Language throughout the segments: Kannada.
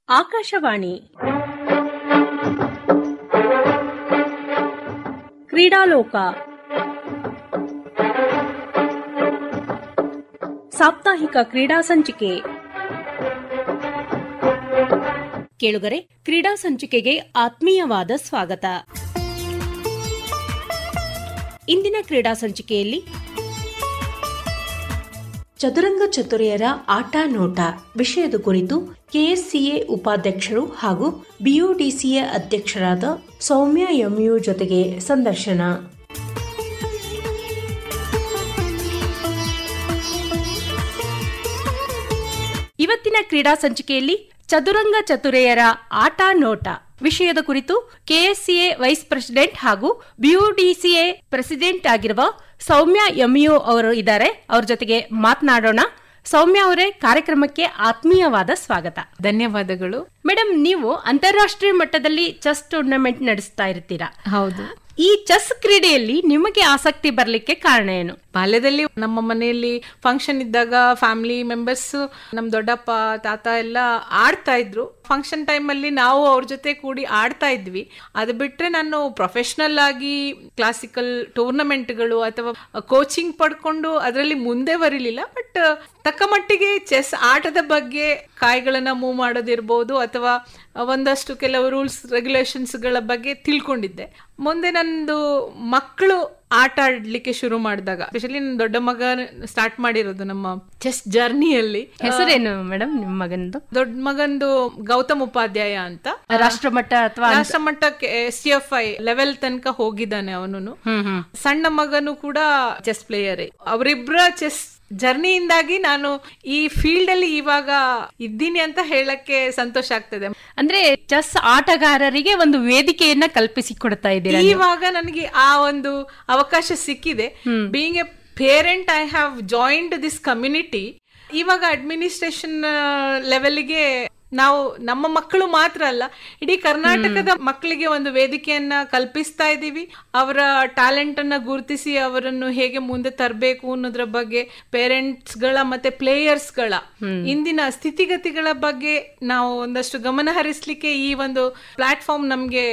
ಆಕಾಶವಾಣಿ ಕ್ರೀಡಾಲೋಕ ಸಾಪ್ತಾಹಿಕ ಕ್ರೀಡಾ ಸಂಚಿಕೆ. ಕೇಳುಗರೆ, ಕ್ರೀಡಾ ಸಂಚಿಕೆಗೆ ಆತ್ಮೀಯವಾದ ಸ್ವಾಗತ. ಇಂದಿನ ಕ್ರೀಡಾ ಸಂಚಿಕೆಯಲ್ಲಿ ಚದುರಂಗ ಚತುರೆಯರ ಆಟ ನೋಟ ವಿಷಯದ ಕುರಿತು ಕೆಎಸ್ಸಿಎ ಉಪಾಧ್ಯಕ್ಷರು ಹಾಗೂ ಬಿಯುಡಿಸಿಎ ಅಧ್ಯಕ್ಷರಾದ ಸೌಮ್ಯ ಎಂಯು ಜೊತೆಗೆ ಸಂದರ್ಶನ. ಇವತ್ತಿನ ಕ್ರೀಡಾ ಸಂಚಿಕೆಯಲ್ಲಿ ಚದುರಂಗ ಚತುರೆಯರ ಆಟ ನೋಟ ವಿಷಯದ ಕುರಿತು ಕೆಎಸ್ಸಿಎ ವೈಸ್ ಪ್ರೆಸಿಡೆಂಟ್ ಹಾಗೂ ಬಿಯುಡಿಸಿಎ ಪ್ರೆಸಿಡೆಂಟ್ ಆಗಿರುವ ಸೌಮ್ಯ ಎಂಯು ಅವರು ಇದ್ದಾರೆ. ಅವ್ರ ಜೊತೆಗೆ ಮಾತನಾಡೋಣ. ಸೌಮ್ಯ ಅವರೇ, ಕಾರ್ಯಕ್ರಮಕ್ಕೆ ಆತ್ಮೀಯವಾದ ಸ್ವಾಗತ. ಧನ್ಯವಾದಗಳು. ಮೇಡಮ್, ನೀವು ಅಂತಾರಾಷ್ಟ್ರೀಯ ಮಟ್ಟದಲ್ಲಿ ಚೆಸ್ ಟೂರ್ನಮೆಂಟ್ ನಡೆಸ್ತಾ ಇರ್ತೀರಾ. ಹೌದು. ಈ ಚೆಸ್ ಕ್ರೀಡೆಯಲ್ಲಿ ನಿಮಗೆ ಆಸಕ್ತಿ ಬರ್ಲಿಕ್ಕೆ ಕಾರಣ ಏನು? ಬಾಲ್ಯದಲ್ಲಿ ನಮ್ಮ ಮನೆಯಲ್ಲಿ ಫಂಕ್ಷನ್ ಇದ್ದಾಗ ಫ್ಯಾಮಿಲಿ ಮೆಂಬರ್ಸ್, ನಮ್ ದೊಡ್ಡಪ್ಪ ತಾತ ಎಲ್ಲ ಆಡ್ತಾ ಇದ್ರು. ಫಂಕ್ಷನ್ ಟೈಮ್ ಅಲ್ಲಿ ನಾವು ಅವ್ರ ಜೊತೆ ಕೂಡಿ ಆಡ್ತಾ ಇದ್ವಿ. ಅದು ಬಿಟ್ರೆ ನಾನು ಪ್ರೊಫೆಷನಲ್ ಆಗಿ ಕ್ಲಾಸಿಕಲ್ ಟೂರ್ನಮೆಂಟ್ಗಳು ಅಥವಾ ಕೋಚಿಂಗ್ ಪಡ್ಕೊಂಡು ಅದರಲ್ಲಿ ಮುಂದೆ ಬರಲಿಲ್ಲ. ಬಟ್ ತಕ್ಕ ಮಟ್ಟಿಗೆ ಚೆಸ್ ಆಟದ ಬಗ್ಗೆ ಕಾಯಿಗಳನ್ನ ಮೂವ್ ಮಾಡೋದಿರ್ಬೋದು ಅಥವಾ ಒಂದಷ್ಟು ಕೆಲವು ರೂಲ್ಸ್ ರೆಗ್ಯುಲೇಷನ್ಸ್ ಗಳ ಬಗ್ಗೆ ತಿಳ್ಕೊಂಡಿದ್ದೆ. ಮುಂದೆ ನಂದು ಮಕ್ಕಳು ಆಟ ಆಡ್ಲಿಕ್ಕೆ ಶುರು ಮಾಡಿದಾಗ, ಸ್ಪೆಷಲಿ ನನ್ನ ದೊಡ್ಡ ಮಗ ಸ್ಟಾರ್ಟ್ ಮಾಡಿರೋದು ನಮ್ಮ ಚೆಸ್ ಜರ್ನಿಯಲ್ಲಿ. ಹೆಸರೇನು ಮೇಡಮ್ ನಿಮ್ಮ ಮಗಂದು? ದೊಡ್ಡ ಮಗಂದು ಗೌತಮ್ ಉಪಾಧ್ಯಾಯ ಅಂತ. ರಾಷ್ಟ್ರಮಟ್ಟ ಅಥವಾ ರಾಷ್ಟ್ರಮಟ್ಟಕ್ಕೆ SCFI ಲೆವೆಲ್ ತನಕ ಹೋಗಿದ್ದಾನೆ ಅವನು. ಸಣ್ಣ ಮಗನು ಕೂಡ ಚೆಸ್ ಪ್ಲೇಯರೇ. ಅವರಿಬ್ಬರ ಚೆಸ್ ಜರ್ನಿಯಿಂದಾಗಿ ನಾನು ಈ ಫೀಲ್ಡ್ ಅಲ್ಲಿ ಇವಾಗ ಇದ್ದೀನಿ ಅಂತ ಹೇಳಕ್ಕೆ ಸಂತೋಷ ಆಗ್ತದೆ. ಅಂದ್ರೆ ಚೆಸ್ ಆಟಗಾರರಿಗೆ ಒಂದು ವೇದಿಕೆಯನ್ನ ಕಲ್ಪಿಸಿಕೊಡ್ತಾ ಇದ್ದೀರಾ. ಇವಾಗ ನನಗೆ ಆ ಒಂದು ಅವಕಾಶ ಸಿಕ್ಕಿದೆ. Being A parent, I have joined this community. ಇವಾಗ ಅಡ್ಮಿನಿಸ್ಟ್ರೇಷನ್ ಲೆವೆಲ್ಗೆ ನಾವು ನಮ್ಮ ಮಕ್ಕಳು ಮಾತ್ರ ಅಲ್ಲ, ಇಡೀ ಕರ್ನಾಟಕದ ಮಕ್ಕಳಿಗೆ ಒಂದು ವೇದಿಕೆಯನ್ನ ಕಲ್ಪಿಸ್ತಾ ಇದ್ದೀವಿ. ಅವರ ಟ್ಯಾಲೆಂಟ್ ಅನ್ನ ಗುರುತಿಸಿ ಅವರನ್ನು ಹೇಗೆ ಮುಂದೆ ತರಬೇಕು ಅನ್ನೋದ್ರ ಬಗ್ಗೆ ಪೇರೆಂಟ್ಸ್ ಗಳ ಮತ್ತೆ ಪ್ಲೇಯರ್ಸ್ ಗಳ ಇಂದಿನ ಸ್ಥಿತಿಗತಿಗಳ ಬಗ್ಗೆ ನಾವು ಒಂದಷ್ಟು ಗಮನ ಹರಿಸ್ಲಿಕ್ಕೆ ಈ ಒಂದು ಪ್ಲಾಟ್ಫಾರ್ಮ್ ನಮ್ಗೆ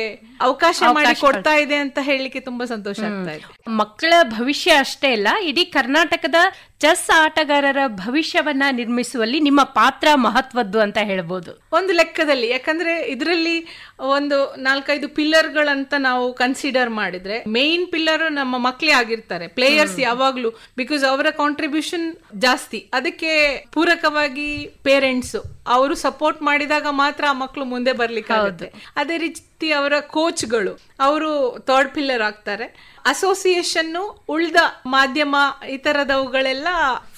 ಅವಕಾಶ ಮಾಡಿ ಕೊಡ್ತಾ ಇದೆ ಅಂತ ಹೇಳಲಿಕ್ಕೆ ತುಂಬಾ ಸಂತೋಷ ಆಗ್ತಾ ಇದೆ. ಮಕ್ಕಳ ಭವಿಷ್ಯ ಅಷ್ಟೇ ಅಲ್ಲ, ಇಡೀ ಕರ್ನಾಟಕದ ಚೆಸ್ ಆಟಗಾರರ ಭವಿಷ್ಯವನ್ನ ನಿರ್ಮಿಸುವಲ್ಲಿ ನಿಮ್ಮ ಪಾತ್ರ ಮಹತ್ವದ್ದು ಅಂತ ಹೇಳ್ಬೋದು ಒಂದು ಲೆಕ್ಕದಲ್ಲಿ. ಯಾಕಂದ್ರೆ ಇದರಲ್ಲಿ ಒಂದು 4-5 ಪಿಲ್ಲರ್ಗಳಂತ ನಾವು ಕನ್ಸಿಡರ್ ಮಾಡಿದ್ರೆ, ಮೇನ್ ಪಿಲ್ಲರ್ ನಮ್ಮ ಮಕ್ಕಳೇ ಆಗಿರ್ತಾರೆ, ಪ್ಲೇಯರ್ಸ್ ಯಾವಾಗ್ಲೂ. ಬಿಕಾಸ್ ಅವರ ಕಾಂಟ್ರಿಬ್ಯೂಷನ್ ಜಾಸ್ತಿ. ಅದಕ್ಕೆ ಪೂರಕವಾಗಿ ಪೇರೆಂಟ್ಸ್ ಅವರು ಸಪೋರ್ಟ್ ಮಾಡಿದಾಗ ಮಾತ್ರ ಆ ಮಕ್ಕಳು ಮುಂದೆ ಬರ್ಲಿಕ್ಕಾಗುತ್ತೆ. ಅದೇ ರೀತಿ ಅವರ ಕೋಚ್ಗಳು ಅವರು ಥರ್ಡ್ ಪಿಲ್ಲರ್ ಆಗ್ತಾರೆ. ಅಸೋಸಿಯೇಷನ್ ಉಳ್ದ ಮಾಧ್ಯಮ ಇತರದವುಗಳೆಲ್ಲ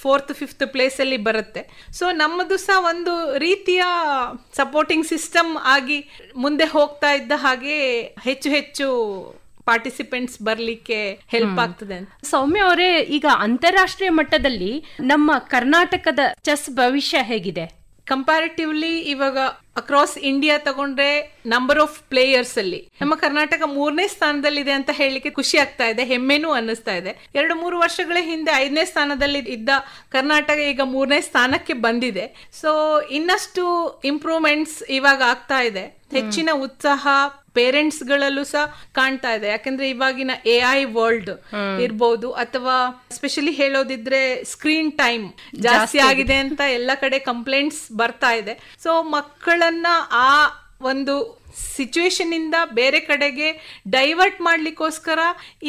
4th 5th ಪ್ಲೇಸ್ ಅಲ್ಲಿ ಬರುತ್ತೆ. ಸೊ ನಮ್ಮದು ಸಹ ಒಂದು ರೀತಿಯ ಸಪೋರ್ಟಿಂಗ್ ಸಿಸ್ಟಮ್ ಆಗಿ ಮುಂದೆ ಹೋಗ್ತಾ ಇದ್ದ ಹಾಗೆ ಹೆಚ್ಚು ಹೆಚ್ಚು ಪಾರ್ಟಿಸಿಪೆಂಟ್ಸ್ ಬರ್ಲಿಕ್ಕೆ ಹೆಲ್ಪ್ ಆಗ್ತದೆ ಅಂತ. ಸೌಮ್ಯ ಅವರೇ, ಈಗ ಅಂತಾರಾಷ್ಟ್ರೀಯ ಮಟ್ಟದಲ್ಲಿ ನಮ್ಮ ಕರ್ನಾಟಕದ ಚೆಸ್ ಭವಿಷ್ಯ ಹೇಗಿದೆ? ಕಂಪ್ಯಾರಿಟಿವ್ಲಿ ಇವಾಗ ಅಕ್ರಾಸ್ ಇಂಡಿಯಾ ತಗೊಂಡ್ರೆ ನಂಬರ್ ಆಫ್ ಪ್ಲೇಯರ್ಸ್ ಅಲ್ಲಿ ನಮ್ಮ ಕರ್ನಾಟಕ 3ನೇ ಸ್ಥಾನದಲ್ಲಿದೆ ಅಂತ ಹೇಳಲಿಕ್ಕೆ ಖುಷಿ ಆಗ್ತಾ ಇದೆ, ಹೆಮ್ಮೆನೂ ಅನ್ನಿಸ್ತಾ ಇದೆ. 2-3 ವರ್ಷಗಳ ಹಿಂದೆ 5ನೇ ಸ್ಥಾನದಲ್ಲಿ ಇದ್ದ ಕರ್ನಾಟಕ ಈಗ 3ನೇ ಸ್ಥಾನಕ್ಕೆ ಬಂದಿದೆ. ಸೊ ಇನ್ನಷ್ಟು ಇಂಪ್ರೂವ್ಮೆಂಟ್ಸ್ ಇವಾಗ ಆಗ್ತಾ ಇದೆ. ಹೆಚ್ಚಿನ ಉತ್ಸಾಹ ಪೇರೆಂಟ್ಸ್ ಗಳಲ್ಲೂ ಸಹ ಕಾಣ್ತಾ ಇದೆ. ಯಾಕಂದ್ರೆ ಇವಾಗಿನ AI ವರ್ಲ್ಡ್ ಇರ್ಬೋದು ಅಥವಾ ಸ್ಪೆಷಲಿ ಹೇಳೋದಿದ್ರೆ ಸ್ಕ್ರೀನ್ ಟೈಮ್ ಜಾಸ್ತಿ ಆಗಿದೆ ಅಂತ ಎಲ್ಲ ಕಡೆ ಕಂಪ್ಲೇಂಟ್ಸ್ ಬರ್ತಾ ಇದೆ. ಸೊ ಮಕ್ಕಳನ್ನ ಆ ಒಂದು ಸಿಚುವೇಶನ್ ಇಂದ ಬೇರೆ ಕಡೆಗೆ ಡೈವರ್ಟ್ ಮಾಡ್ಲಿಕ್ಕೋಸ್ಕರ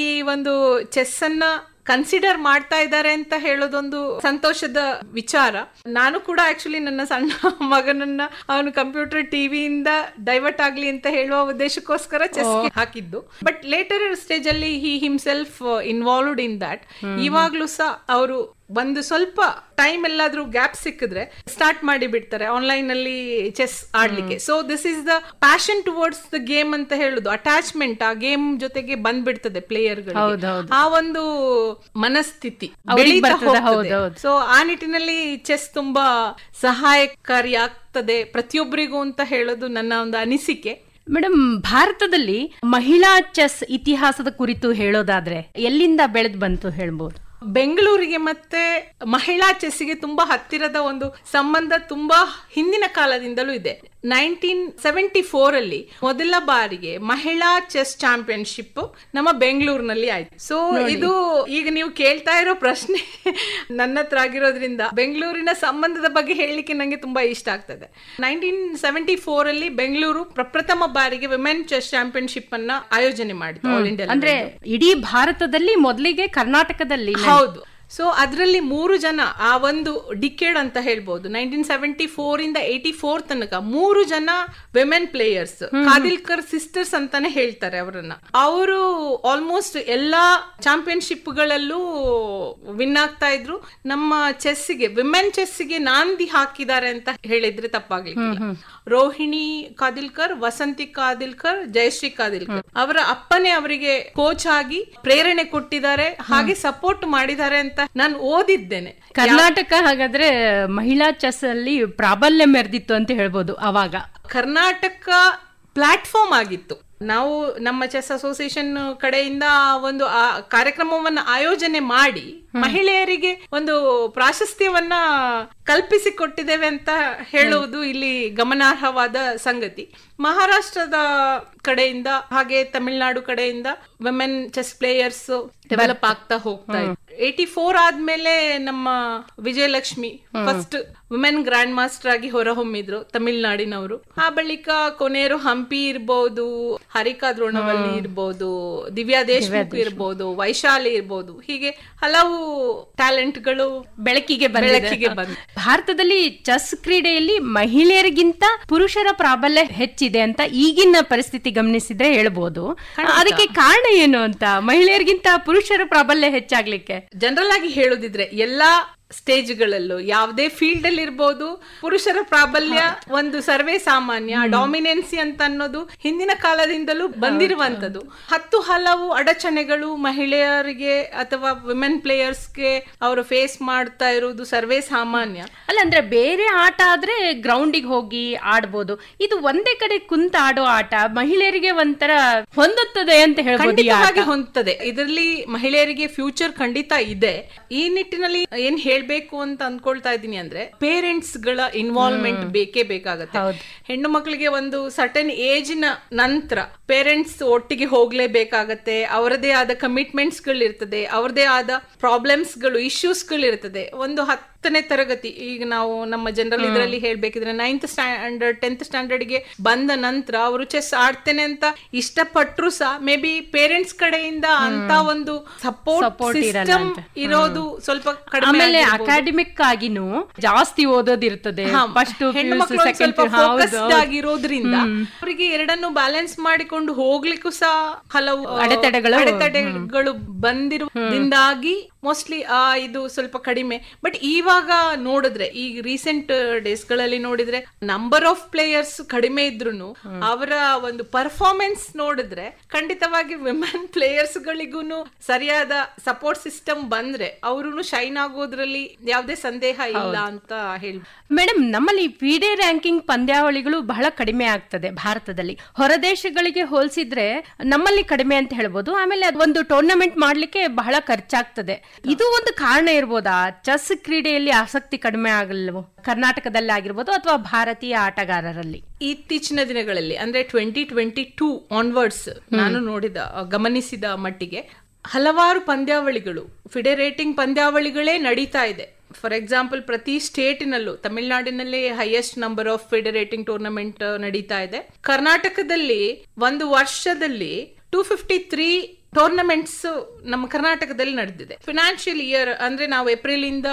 ಈ ಒಂದು ಚೆಸ್ ಅನ್ನ ಕನ್ಸಿಡರ್ ಮಾಡ್ತಾ ಇದ್ದಾರೆ ಅಂತ ಹೇಳೋದೊಂದು ಸಂತೋಷದ ವಿಚಾರ. ನಾನು ಕೂಡ ಆಕ್ಚುಲಿ ನನ್ನ ಸಣ್ಣ ಮಗನನ್ನ ಅವನು ಕಂಪ್ಯೂಟರ್ ಟಿವಿಯಿಂದ ಡೈವರ್ಟ್ ಆಗ್ಲಿ ಅಂತ ಹೇಳುವ ಉದ್ದೇಶಕ್ಕೋಸ್ಕರ ಚೆಸ್ ಹಾಕಿದ್ದು. ಬಟ್ ಲೇಟರ್ ಸ್ಟೇಜ್ ಅಲ್ಲಿ ಹಿ ಹಿಮ್ಸೆಲ್ಫ್ ಇನ್ವಾಲ್ವ್ಡ್ ಇನ್ ದಟ್. ಇವಾಗ್ಲೂ ಸಹ ಅವರು ಒಂದು ಸ್ವಲ್ಪ ಟೈಮ್ ಎಲ್ಲಾದ್ರೂ ಗ್ಯಾಪ್ ಸಿಕ್ಕಿದ್ರೆ ಸ್ಟಾರ್ಟ್ ಮಾಡಿ ಬಿಡ್ತಾರೆ ಆನ್ಲೈನ್ ಅಲ್ಲಿ ಚೆಸ್ ಆಡ್ಲಿಕ್ಕೆ. So this is the passion towards the game ಅಂತ ಹೇಳುದು. ಅಟ್ಯಾಚ್ಮೆಂಟ್ ಆ ಗೇಮ್ ಜೊತೆಗೆ ಬಂದ್ಬಿಡ್ತದೆ ಪ್ಲೇಯರ್ ಗಳು. ಆ ಒಂದು ಮನಸ್ಥಿತಿ ಸೊ ಆ ನಿಟ್ಟಿನಲ್ಲಿ ಚೆಸ್ ತುಂಬಾ ಸಹಾಯಕಾರಿ ಆಗ್ತದೆ ಪ್ರತಿಯೊಬ್ಬರಿಗೂ ಅಂತ ಹೇಳೋದು ನನ್ನ ಒಂದು ಅನಿಸಿಕೆ. ಮೇಡಮ್, ಭಾರತದಲ್ಲಿ ಮಹಿಳಾ ಚೆಸ್ ಇತಿಹಾಸದ ಕುರಿತು ಹೇಳೋದಾದ್ರೆ ಎಲ್ಲಿಂದ ಬೆಳೆದು ಬಂತು ಹೇಳ್ಬೋದು? ಬೆಂಗಳೂರಿಗೆ ಮತ್ತೆ ಮಹಿಳಾ ಚೆಸ್ಸಿಗೆ ತುಂಬಾ ಹತ್ತಿರದ ಒಂದು ಸಂಬಂಧ ತುಂಬಾ ಹಿಂದಿನ ಕಾಲದಿಂದಲೂ ಇದೆ. 1974 ಅಲ್ಲಿ ಮೊದಲ ಬಾರಿಗೆ ಮಹಿಳಾ ಚೆಸ್ ಚಾಂಪಿಯನ್ಶಿಪ್ ನಮ್ಮ ಬೆಂಗಳೂರಿನಲ್ಲಿ ಆಯ್ತು. ಸೊ ಇದು ಈಗ ನೀವು ಕೇಳ್ತಾ ಇರೋ ಪ್ರಶ್ನೆ ನನ್ನ ಹತ್ರ ಆಗಿರೋದ್ರಿಂದ ಬೆಂಗಳೂರಿನ ಸಂಬಂಧದ ಬಗ್ಗೆ ಹೇಳಲಿಕ್ಕೆ ನಂಗೆ ತುಂಬಾ ಇಷ್ಟ ಆಗ್ತದೆ. 1974 ಅಲ್ಲಿ ಬೆಂಗಳೂರು ಪ್ರಪ್ರಥಮ ಬಾರಿಗೆ ವಿಮೆನ್ ಚೆಸ್ ಚಾಂಪಿಯನ್ಶಿಪ್ ಅನ್ನ ಆಯೋಜನೆ ಮಾಡಿತು ಆಲ್ ಇಂಡಿಯಾ. ಅಂದ್ರೆ ಇಡೀ ಭಾರತದಲ್ಲಿ ಮೊದಲಿಗೆ ಕರ್ನಾಟಕದಲ್ಲಿ. ಹೌದು. ಸೊ ಅದರಲ್ಲಿ 3 ಜನ ಆ ಒಂದು ಡಿಕೇಡ್ ಅಂತ ಹೇಳ್ಬೋದು, 1974 ಇಂದ 84 ತನಕ 3 ಜನ ವಿಮೆನ್ ಪ್ಲೇಯರ್ಸ್, ಕಾದಿಲ್ಕರ್ ಸಿಸ್ಟರ್ಸ್ ಅಂತಾನೆ ಹೇಳ್ತಾರೆ ಅವರನ್ನ. ಅವರು ಆಲ್ಮೋಸ್ಟ್ ಎಲ್ಲಾ ಚಾಂಪಿಯನ್ಶಿಪ್ ಗಳಲ್ಲೂ ವಿನ್ ಆಗ್ತಾ ಇದ್ರು. ನಮ್ಮ ಚೆಸ್ಸಿಗೆ, ವಿಮೆನ್ ಚೆಸ್ಸಿಗೆ ನಾಂದಿ ಹಾಕಿದ್ದಾರೆ ಅಂತ ಹೇಳಿದ್ರೆ ತಪ್ಪಾಗ್ಲಿಕ್ಕಿಲ್ಲ. ರೋಹಿಣಿ ಕಾದಿಲ್ಕರ್, ವಸಂತಿ ಕಾದಿಲ್ಕರ್, ಜಯಶ್ರೀ ಕಾದಿಲ್ಕರ್ ಅವರ ಅಪ್ಪನೇ ಅವರಿಗೆ ಕೋಚ್ ಆಗಿ ಪ್ರೇರಣೆ ಕೊಟ್ಟಿದ್ದಾರೆ, ಹಾಗೆ ಸಪೋರ್ಟ್ ಮಾಡಿದ್ದಾರೆ ಅಂತ ನಾನು ಓದಿದ್ದೇನೆ. ಕರ್ನಾಟಕ ಹಾಗಾದ್ರೆ ಮಹಿಳಾ ಚೆಸ್ ಅಲ್ಲಿ ಪ್ರಾಬಲ್ಯ ಮೆರೆದಿತ್ತು ಅಂತ ಹೇಳ್ಬೋದು. ಅವಾಗ ಕರ್ನಾಟಕ ಪ್ಲಾಟ್ಫಾರ್ಮ್ ಆಗಿತ್ತು. ನಾವು ನಮ್ಮ ಚೆಸ್ ಅಸೋಸಿಯೇಷನ್ ಕಡೆಯಿಂದ ಒಂದು ಕಾರ್ಯಕ್ರಮವನ್ನ ಆಯೋಜನೆ ಮಾಡಿ ಮಹಿಳೆಯರಿಗೆ ಒಂದು ಪ್ರಾಶಸ್ತ್ಯವನ್ನ ಕಲ್ಪಿಸಿಕೊಟ್ಟಿದ್ದೇವೆ ಅಂತ ಹೇಳುವುದು ಇಲ್ಲಿ ಗಮನಾರ್ಹವಾದ ಸಂಗತಿ. ಮಹಾರಾಷ್ಟ್ರದ ಕಡೆಯಿಂದ ಹಾಗೆ ತಮಿಳುನಾಡು ಕಡೆಯಿಂದ ವಿಮೆನ್ ಚೆಸ್ ಪ್ಲೇಯರ್ಸ್ ಡೆವಲಪ್ ಆಗ್ತಾ ಹೋಗ್ತಾ ಇದೆ. 84 ಆದ್ಮೇಲೆ ನಮ್ಮ Vijayalakshmi first women grand master ಆಗಿ ಹೊರಹೊಮ್ಮಿದ್ರು, ತಮಿಳುನಾಡಿನವರು. ಆ ಬಳಿಕ ಕೊನೇರು ಹಂಪಿ ಇರ್ಬೋದು, ಹರಿಕಾ ದ್ರೋಣವಲ್ಲಿ ಇರ್ಬೋದು, ದಿವ್ಯಾ ದೇಶ್ಮುಖ್ ಇರ್ಬೋದು, ವೈಶಾಲಿ ಇರ್ಬೋದು, ಹೀಗೆ ಹಲವು ಟ್ಯಾಲೆಂಟ್ ಗಳು ಬೆಳಕಿಗೆ ಬಂದ. ಭಾರತದಲ್ಲಿ ಚೆಸ್ ಕ್ರೀಡೆಯಲ್ಲಿ ಮಹಿಳೆಯರಿಗಿಂತ ಪುರುಷರ ಪ್ರಾಬಲ್ಯ ಹೆಚ್ಚಿದೆ ಅಂತ ಈಗಿನ ಪರಿಸ್ಥಿತಿ ಗಮನಿಸಿದ್ರೆ ಹೇಳ್ಬೋದು. ಅದಕ್ಕೆ ಕಾರಣ ಏನು ಅಂತ, ಮಹಿಳೆಯರಿಗಿಂತ ಪುರುಷರ ಪ್ರಾಬಲ್ಯ ಹೆಚ್ಚಾಗ್ಲಿಕ್ಕೆ? ಜನರಲ್ ಆಗಿ ಹೇಳುದಿದ್ರೆ ಎಲ್ಲಾ ಸ್ಟೇಜ್ಗಳಲ್ಲೂ ಯಾವುದೇ ಫೀಲ್ಡ್ ಅಲ್ಲಿ ಇರ್ಬೋದು, ಪುರುಷರ ಪ್ರಾಬಲ್ಯ ಒಂದು ಸರ್ವೇ ಸಾಮಾನ್ಯ. ಡಾಮಿನೆನ್ಸಿ ಅಂತ ಅನ್ನೋದು ಹಿಂದಿನ ಕಾಲದಿಂದಲೂ ಬಂದಿರುವಂತದ್ದು. ಹಲವು ಅಡಚಣೆಗಳು ಮಹಿಳೆಯರಿಗೆ ಅಥವಾ ವಿಮೆನ್ ಪ್ಲೇಯರ್ಸ್ಗೆ ಅವರು ಫೇಸ್ ಮಾಡ್ತಾ ಇರುವುದು ಸರ್ವೇ ಸಾಮಾನ್ಯ. ಅಲ್ಲ, ಅಂದ್ರೆ ಬೇರೆ ಆಟ ಆದ್ರೆ ಗ್ರೌಂಡಿಗೆ ಹೋಗಿ ಆಡ್ಬೋದು, ಇದು ಒಂದೇ ಕಡೆ ಕುಂತ ಆಡೋ ಆಟ ಮಹಿಳೆಯರಿಗೆ ಒಂಥರ ಹೊಂದುತ್ತದೆ ಅಂತ ಹೇಳ್ಬೋದು. ಹೊಂದುತ್ತದೆ. ಇದರಲ್ಲಿ ಮಹಿಳೆಯರಿಗೆ ಫ್ಯೂಚರ್ ಖಂಡಿತ ಇದೆ. ಈ ನಿಟ್ಟಿನಲ್ಲಿ ಏನ್ ಹೇಳ್ಬೇಕು ಅಂತ ಅನ್ಕೊಳ್ತಾ ಇದ್ದೀನಿ ಅಂದ್ರೆ, ಪೇರೆಂಟ್ಸ್ ಗಳ ಇನ್ವಾಲ್ವ್ಮೆಂಟ್ ಬೇಕೇ ಬೇಕಾಗತ್ತೆ. ಹೆಣ್ಣು ಮಕ್ಕಳಿಗೆ ಒಂದು ಸರ್ಟನ್ ಏಜ್ ನ ನಂತರ ಪೇರೆಂಟ್ಸ್ ಒಟ್ಟಿಗೆ ಹೋಗ್ಲೇಬೇಕಾಗತ್ತೆ. ಅವರದೇ ಆದ ಕಮಿಟ್ಮೆಂಟ್ಸ್ ಗಳು ಇರ್ತದೆ, ಅವರದೇ ಆದ ಪ್ರಾಬ್ಲಮ್ಸ್ ಗಳು, ಇಶ್ಯೂಸ್ ಗಳು ಇರ್ತದೆ. ಒಂದು 10ನೇ ತರಗತಿ, ಈಗ ನಾವು ನಮ್ಮ ಜನರಲ್ ಇದರಲ್ಲಿ ಹೇಳ್ಬೇಕಿದ್ರೆ 9th ಸ್ಟ್ಯಾಂಡರ್ಡ್ 10th ಸ್ಟ್ಯಾಂಡರ್ಡ್ಗೆ ಬಂದ ನಂತರ ಅವರು ಚೆಸ್ ಆಡ್ತೇನೆ ಅಂತ ಇಷ್ಟಪಟ್ರು ಸಹ ಮೇ ಬಿ ಪೇರೆಂಟ್ಸ್ ಕಡೆಯಿಂದ ಅಂತ ಒಂದು ಸಪೋರ್ಟ್ ಸಿಸ್ಟಮ್ ಇರೋದು ಸ್ವಲ್ಪ ಕಡಿಮೆ. ಅಕಾಡೆಮಿಕ್ ಆಗಿನೂ ಜಾಸ್ತಿ ಓದೋದಿರ್ತದೆ, ಹೆಣ್ಣು ಮಕ್ಕಳು ಸ್ವಲ್ಪ ಫೋಕಸ್ಡ್ ಆಗಿರೋದ್ರಿಂದ ಅವರಿಗೆ ಎರಡನ್ನು ಬ್ಯಾಲೆನ್ಸ್ ಮಾಡಿಕೊಂಡು ಹೋಗ್ಲಿಕ್ಕೂ ಸಹ ಹಲವು ಅಡೆತಡೆಗಳು ಬಂದಿರೋದ್ರಿಂದಾಗಿ ಮೋಸ್ಟ್ಲಿ ಇದು ಸ್ವಲ್ಪ ಕಡಿಮೆ. ಬಟ್ ಇವಾಗ ನೋಡಿದ್ರೆ, ಈ ರೀಸೆಂಟ್ ಡೇಸ್ ಗಳಲ್ಲಿ ನೋಡಿದ್ರೆ ನಂಬರ್ ಆಫ್ ಪ್ಲೇಯರ್ಸ್ ಕಡಿಮೆ ಇದ್ರು ಅವರ ಒಂದು ಪರ್ಫಾರ್ಮೆನ್ಸ್ ನೋಡಿದ್ರೆ ಖಂಡಿತವಾಗಿ ವಿಮೆನ್ ಪ್ಲೇಯರ್ಸ್ ಗಳಿಗೂ ಸರಿಯಾದ ಸಪೋರ್ಟ್ ಸಿಸ್ಟಮ್ ಬಂದ್ರೆ ಅವರು ಶೈನ್ ಆಗೋದ್ರಲ್ಲಿ ಯಾವುದೇ ಸಂದೇಹ ಇಲ್ಲ ಅಂತ ಹೇಳಿ. ಮೇಡಮ್, ನಮ್ಮಲ್ಲಿ ಫಿಡೆ ರ್ಯಾಂಕಿಂಗ್ ಪಂದ್ಯಾವಳಿಗಳು ಬಹಳ ಕಡಿಮೆ ಆಗ್ತದೆ ಭಾರತದಲ್ಲಿ. ಹೊರದೇಶಗಳಿಗೆ ಹೋಲಿಸಿದ್ರೆ ನಮ್ಮಲ್ಲಿ ಕಡಿಮೆ ಅಂತ ಹೇಳ್ಬೋದು. ಆಮೇಲೆ ಒಂದು ಟೂರ್ನಮೆಂಟ್ ಮಾಡ್ಲಿಕ್ಕೆ ಬಹಳ ಖರ್ಚಾಗ್ತದೆ. ಇದು ಒಂದು ಕಾರಣ ಇರ್ಬೋದಾ ಚೆಸ್ ಕ್ರೀಡೆಯಲ್ಲಿ ಆಸಕ್ತಿ ಕಡಿಮೆ ಆಗಲ್ವೋ ಕರ್ನಾಟಕದಲ್ಲಿ ಆಗಿರ್ಬೋದು ಅಥವಾ ಭಾರತೀಯ ಆಟಗಾರರಲ್ಲಿ? ಇತ್ತೀಚಿನ ದಿನಗಳಲ್ಲಿ ಅಂದ್ರೆ 2022 ಆನ್ವರ್ಡ್ಸ್ ನಾನು ಗಮನಿಸಿದ ಮಟ್ಟಿಗೆ ಹಲವಾರು ಪಂದ್ಯಾವಳಿಗಳು, ಫಿಡೆರೇಟಿಂಗ್ ಪಂದ್ಯಾವಳಿಗಳೇ ನಡೀತಾ ಇದೆ. ಫಾರ್ ಎಕ್ಸಾಂಪಲ್, ಪ್ರತಿ ಸ್ಟೇಟಿನಲ್ಲೂ ತಮಿಳುನಾಡಿನಲ್ಲಿ ಹೈಯೆಸ್ಟ್ ನಂಬರ್ ಆಫ್ ಫಿಡೆರೇಟಿಂಗ್ ಟೂರ್ನಮೆಂಟ್ ನಡೀತಾ ಇದೆ. ಕರ್ನಾಟಕದಲ್ಲಿ ಒಂದು ವರ್ಷದಲ್ಲಿ 253 ಟೂರ್ನಮೆಂಟ್ಸ್ ನಮ್ಮ ಕರ್ನಾಟಕದಲ್ಲಿ ನಡೆದಿದೆ. ಫಿನಾನ್ಷಿಯಲ್ ಇಯರ್ ಅಂದ್ರೆ ನಾವು ಏಪ್ರಿಲ್ ಇಂದ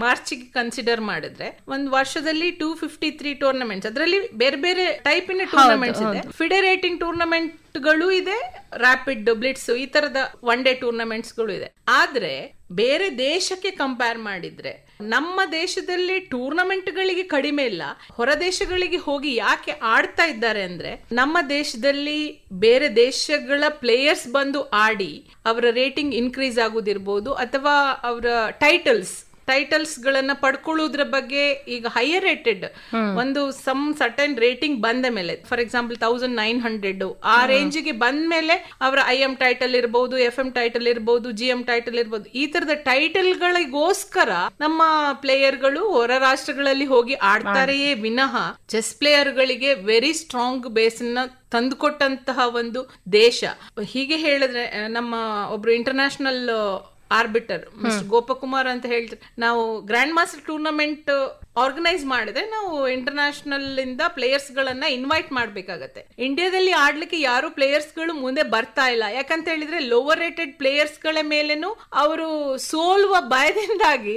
ಮಾರ್ಚ್ ಗೆ ಕನ್ಸಿಡರ್ ಮಾಡಿದ್ರೆ ಒಂದು ವರ್ಷದಲ್ಲಿ 253 ಟೂರ್ನಮೆಂಟ್ಸ್, ಅದರಲ್ಲಿ ಬೇರೆ ಬೇರೆ ಟೈಪಿನ ಟೂರ್ನಮೆಂಟ್ಸ್ ಇದೆ. ಫಿಡೆರೇಟಿಂಗ್ ಟೂರ್ನಮೆಂಟ್ ಗಳು ಇದೆ, ರ್ಯಾಪಿಡ್, ಬ್ಲಿಟ್ಸ್, ಈ ತರದ ಒನ್ ಡೇ ಟೂರ್ನಮೆಂಟ್ಸ್ ಗಳು ಇದೆ. ಆದ್ರೆ ಬೇರೆ ದೇಶಕ್ಕೆ ಕಂಪೇರ್ ಮಾಡಿದ್ರೆ ನಮ್ಮ ದೇಶದಲ್ಲಿ ಟೂರ್ನಮೆಂಟ್ ಗಳಿಗೆ ಕಡಿಮೆ ಇಲ್ಲ. ಹೊರ ದೇಶಗಳಿಗೆ ಹೋಗಿ ಯಾಕೆ ಆಡ್ತಾ ಇದ್ದಾರೆ ಅಂದ್ರೆ, ನಮ್ಮ ದೇಶದಲ್ಲಿ ಬೇರೆ ದೇಶಗಳ ಪ್ಲೇಯರ್ಸ್ ಬಂದು ಆಡಿ ಅವರ ರೇಟಿಂಗ್ ಇನ್ಕ್ರೀಸ್ ಆಗುದಿರ್ಬೋದು ಅಥವಾ ಅವರ ಟೈಟಲ್ಸ್ ಟೈಟಲ್ಸ್ ಗಳನ್ನ ಪಡ್ಕೊಳ್ಳೋದ್ರ ಬಗ್ಗೆ ಈಗ ಹೈಯರ್ ರೇಟೆಡ್ ಒಂದು ಸಮ್ ಸರ್ಟನ್ ರೇಟಿಂಗ್ ಬಂದ ಮೇಲೆ, ಫಾರ್ ಎಕ್ಸಾಂಪಲ್ 1900 ಆ ರೇಂಜ್ ಗೆ ಬಂದ ಮೇಲೆ ಅವರ IM ಟೈಟಲ್ ಇರಬಹುದು, FM ಟೈಟಲ್ ಇರಬಹುದು, GM ಟೈಟಲ್ ಇರಬಹುದು, ಈ ತರದ ಟೈಟಲ್ ಗಳಿಗೋಸ್ಕರ ನಮ್ಮ ಪ್ಲೇಯರ್ ಗಳು ಹೊರ ರಾಷ್ಟ್ರಗಳಲ್ಲಿ ಹೋಗಿ ಆಡ್ತಾರೆಯೇ ವಿನಃ ಚೆಸ್ ಪ್ಲೇಯರ್ ಗಳಿಗೆ ವೆರಿ ಸ್ಟ್ರಾಂಗ್ ಬೇಸ್ ನ ತಂದುಕೊಟ್ಟಂತಹ ಒಂದು ದೇಶ. ಹೀಗೆ ಹೇಳಿದ್ರೆ ನಮ್ಮ ಒಬ್ರು ಇಂಟರ್ನ್ಯಾಷನಲ್ ಆರ್ಬಿಟರ್ ಮಿಸ್ಟರ್ ಗೋಪಕುಮಾರ್ ಅಂತ ಹೇಳ್ತಾರೆ, ನಾವು ಗ್ರ್ಯಾಂಡ್ ಮಾಸ್ಟರ್ ಟೂರ್ನಮೆಂಟ್ ಆರ್ಗನೈಸ್ ಮಾಡಿದ್ರೆ ನಾವು ಇಂಟರ್ನ್ಯಾಷನಲ್ ಇಂದ ಪ್ಲೇಯರ್ಸ್ ಗಳನ್ನ ಇನ್ವೈಟ್ ಮಾಡ್ಬೇಕಾಗತ್ತೆ. ಇಂಡಿಯಾದಲ್ಲಿ ಆಡ್ಲಿಕ್ಕೆ ಯಾರು ಪ್ಲೇಯರ್ಸ್ ಗಳು ಮುಂದೆ ಬರ್ತಾ ಇಲ್ಲ. ಯಾಕಂತ ಹೇಳಿದ್ರೆ ಲೋವರ್ ರೇಟೆಡ್ ಪ್ಲೇಯರ್ಸ್ ಗಳ ಮೇಲೇನು ಅವರು ಸೋಲುವ ಭಯದಿಂದಾಗಿ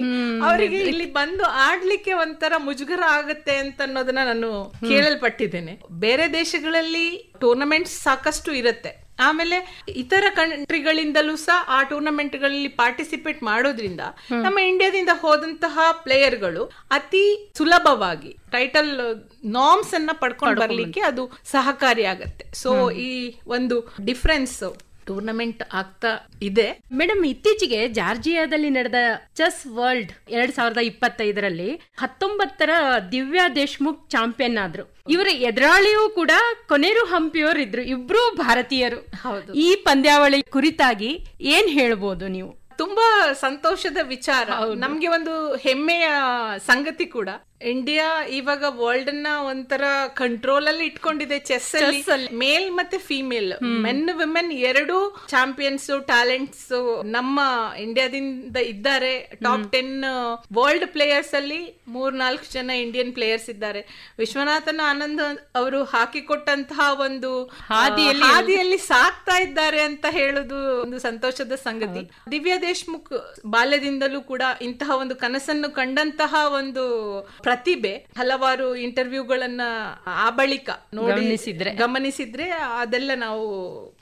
ಅವರಿಗೆ ಇಲ್ಲಿ ಬಂದು ಆಡ್ಲಿಕ್ಕೆ ಒಂಥರ ಮುಜುಗರ ಆಗತ್ತೆ ಅಂತ ಅನ್ನೋದನ್ನ ನಾನು ಕೇಳಲ್ಪಟ್ಟಿದ್ದೇನೆ. ಬೇರೆ ದೇಶಗಳಲ್ಲಿ ಟೂರ್ನಮೆಂಟ್ಸ್ ಸಾಕಷ್ಟು ಇರುತ್ತೆ. ಆಮೇಲೆ ಇತರ ಕಂಟ್ರಿಗಳಿಂದಲೂ ಸಹ ಆ ಟೂರ್ನಮೆಂಟ್ ಗಳಲ್ಲಿ ಪಾರ್ಟಿಸಿಪೇಟ್ ಮಾಡೋದ್ರಿಂದ ನಮ್ಮ ಇಂಡಿಯಾದಿಂದ ಹೋದಂತಹ ಪ್ಲೇಯರ್ಗಳು ಅತಿ ಸುಲಭವಾಗಿ ಟೈಟಲ್ ನಾರ್ಮ್ಸ್ ಅನ್ನ ಪಡ್ಕೊಂಡು ಬರ್ಲಿಕ್ಕೆ ಅದು ಸಹಕಾರಿಯಾಗತ್ತೆ. ಸೊ ಈ ಒಂದು ಡಿಫರೆನ್ಸ್ ಟೂರ್ನಮೆಂಟ್ ಆಗ್ತಾ ಇದೆ. ಮೇಡಮ್, ಇತ್ತೀಚೆಗೆ ಜಾರ್ಜಿಯಾದಲ್ಲಿ ನಡೆದ ಚೆಸ್ ವರ್ಲ್ಡ್ 2025ರಲ್ಲಿ 19ರ ದಿವ್ಯಾ ದೇಶ್ಮುಖ್ ಚಾಂಪಿಯನ್ ಆದ್ರು. ಇವರ ಎದುರಾಳಿಯೂ ಕೂಡ ಕೊನೆರು ಹಂಪಿಯವರು ಇದ್ರು, ಇಬ್ರು ಭಾರತೀಯರು. ಹೌದು. ಈ ಪಂದ್ಯಾವಳಿ ಕುರಿತಾಗಿ ಏನ್ ಹೇಳ್ಬೋದು ನೀವು? ತುಂಬಾ ಸಂತೋಷದ ವಿಚಾರ, ನಮ್ಗೆ ಒಂದು ಹೆಮ್ಮೆಯ ಸಂಗತಿ ಕೂಡ. ಇಂಡಿಯಾ ಇವಾಗ ವರ್ಲ್ಡ್ ನ ಒಂಥರ ಕಂಟ್ರೋಲ್ ಅಲ್ಲಿ ಇಟ್ಕೊಂಡಿದೆ ಚೆಸ್ ಅಲ್ಲಿ. ಮೇಲ್ ಮತ್ತೆ ಫಿಮೇಲ್, ಮೆನ್ ವಿಮೆನ್ ಎರಡೂ ಚಾಂಪಿಯನ್ಸ್ ಟ್ಯಾಲೆಂಟ್ಸ್ ನಮ್ಮ ಇಂಡಿಯಾದಿಂದ ಇದ್ದಾರೆ. ಟಾಪ್ 10 ವರ್ಲ್ಡ್ ಪ್ಲೇಯರ್ಸ್ ಅಲ್ಲಿ 3-4 ಜನ ಇಂಡಿಯನ್ ಪ್ಲೇಯರ್ಸ್ ಇದ್ದಾರೆ. ವಿಶ್ವನಾಥನ್ ಆನಂದ್ ಅವರು ಹಾಕಿಕೊಟ್ಟಂತಹ ಒಂದು ಹಾದಿಯಲ್ಲಿ ಸಾಕ್ತಾ ಇದ್ದಾರೆ ಅಂತ ಹೇಳುದು ಒಂದು ಸಂತೋಷದ ಸಂಗತಿ. ದಿವ್ಯಾ ದೇಶ್ಮುಖ್ ಬಾಲ್ಯದಿಂದಲೂ ಕೂಡ ಇಂತಹ ಒಂದು ಕನಸನ್ನು ಕಂಡಂತಹ ಒಂದು ಪ್ರತಿಭೆ. ಹಲವಾರು ಇಂಟರ್ವ್ಯೂಗಳನ್ನ ಆ ಬಳಿಕ ಗಮನಿಸಿದ್ರೆ ಅದೆಲ್ಲ ನಾವು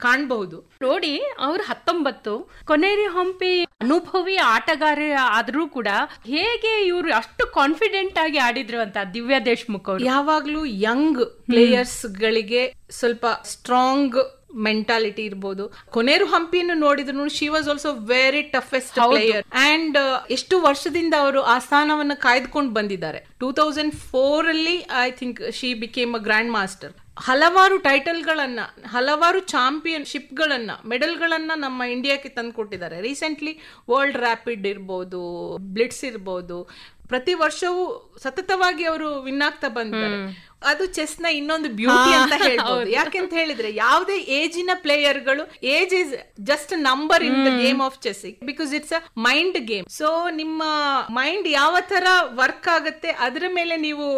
ಕಾಣಬಹುದು. ನೋಡಿ, ಅವ್ರು 19 ಕೊನೆರಿ ಹಂಪಿ ಅನುಭವಿ ಆಟಗಾರ ಆದ್ರೂ ಕೂಡ ಹೇಗೆ ಇವರು ಅಷ್ಟು ಕಾನ್ಫಿಡೆಂಟ್ ಆಗಿ ಆಡಿದ್ರು ಅಂತ ದಿವ್ಯಾ ದೇಶ್ಮುಖ್ ಅವರು. ಯಾವಾಗ್ಲೂ ಯಂಗ್ ಪ್ಲೇಯರ್ಸ್ ಗಳಿಗೆ ಸ್ವಲ್ಪ ಸ್ಟ್ರಾಂಗ್ ಮೆಂಟಾಲಿಟಿ ಇರ್ಬೋದು. ಕೊನೆರು ಹಂಪಿಯನ್ನು ನೋಡಿದ್ರು she was also very toughest player and ಎಷ್ಟು ವರ್ಷದಿಂದ ಅವರು ಆ ಸ್ಥಾನವನ್ನ ಕಾಯ್ದುಕೊಂಡು ಬಂದಿದ್ದಾರೆ. 2004 ಅಲ್ಲಿ I think she became a grand master. ಹಲವಾರು ಟೈಟಲ್ ಗಳನ್ನ, ಹಲವಾರು ಚಾಂಪಿಯನ್ಶಿಪ್ ಗಳನ್ನ, ಮೆಡಲ್ ಗಳನ್ನ ನಮ್ಮ ಇಂಡಿಯಾಕ್ಕೆ ತಂದು ಕೊಟ್ಟಿದ್ದಾರೆ. ರೀಸೆಂಟ್ಲಿ ವರ್ಲ್ಡ್ ರ್ಯಾಪಿಡ್ ಇರ್ಬೋದು, ಬ್ಲಿಟ್ಸ್ ಇರ್ಬೋದು, ಪ್ರತಿ ವರ್ಷವೂ ಸತತವಾಗಿ ಅವರು ವಿನ್ ಆಗ್ತಾ ಬಂದಿದ್ದಾರೆ. ಅದು ಚೆಸ್ ನ ಇನ್ನೊಂದು ಬ್ಯೂಟಿ ಅಂತ ಹೇಳ್ಬೋದು. ಯಾಕೆಂತ ಹೇಳಿದ್ರೆ ಯಾವುದೇ ಏಜಿನ ಪ್ಲೇಯರ್ ಗಳು, age is just number in the game of chess, because it's a mind game. So ನಿಮ್ಮ ಮೈಂಡ್ ಯಾವ ತರ ವರ್ಕ್ ಆಗುತ್ತೆ ಅದರ ಮೇಲೆ ನೀವು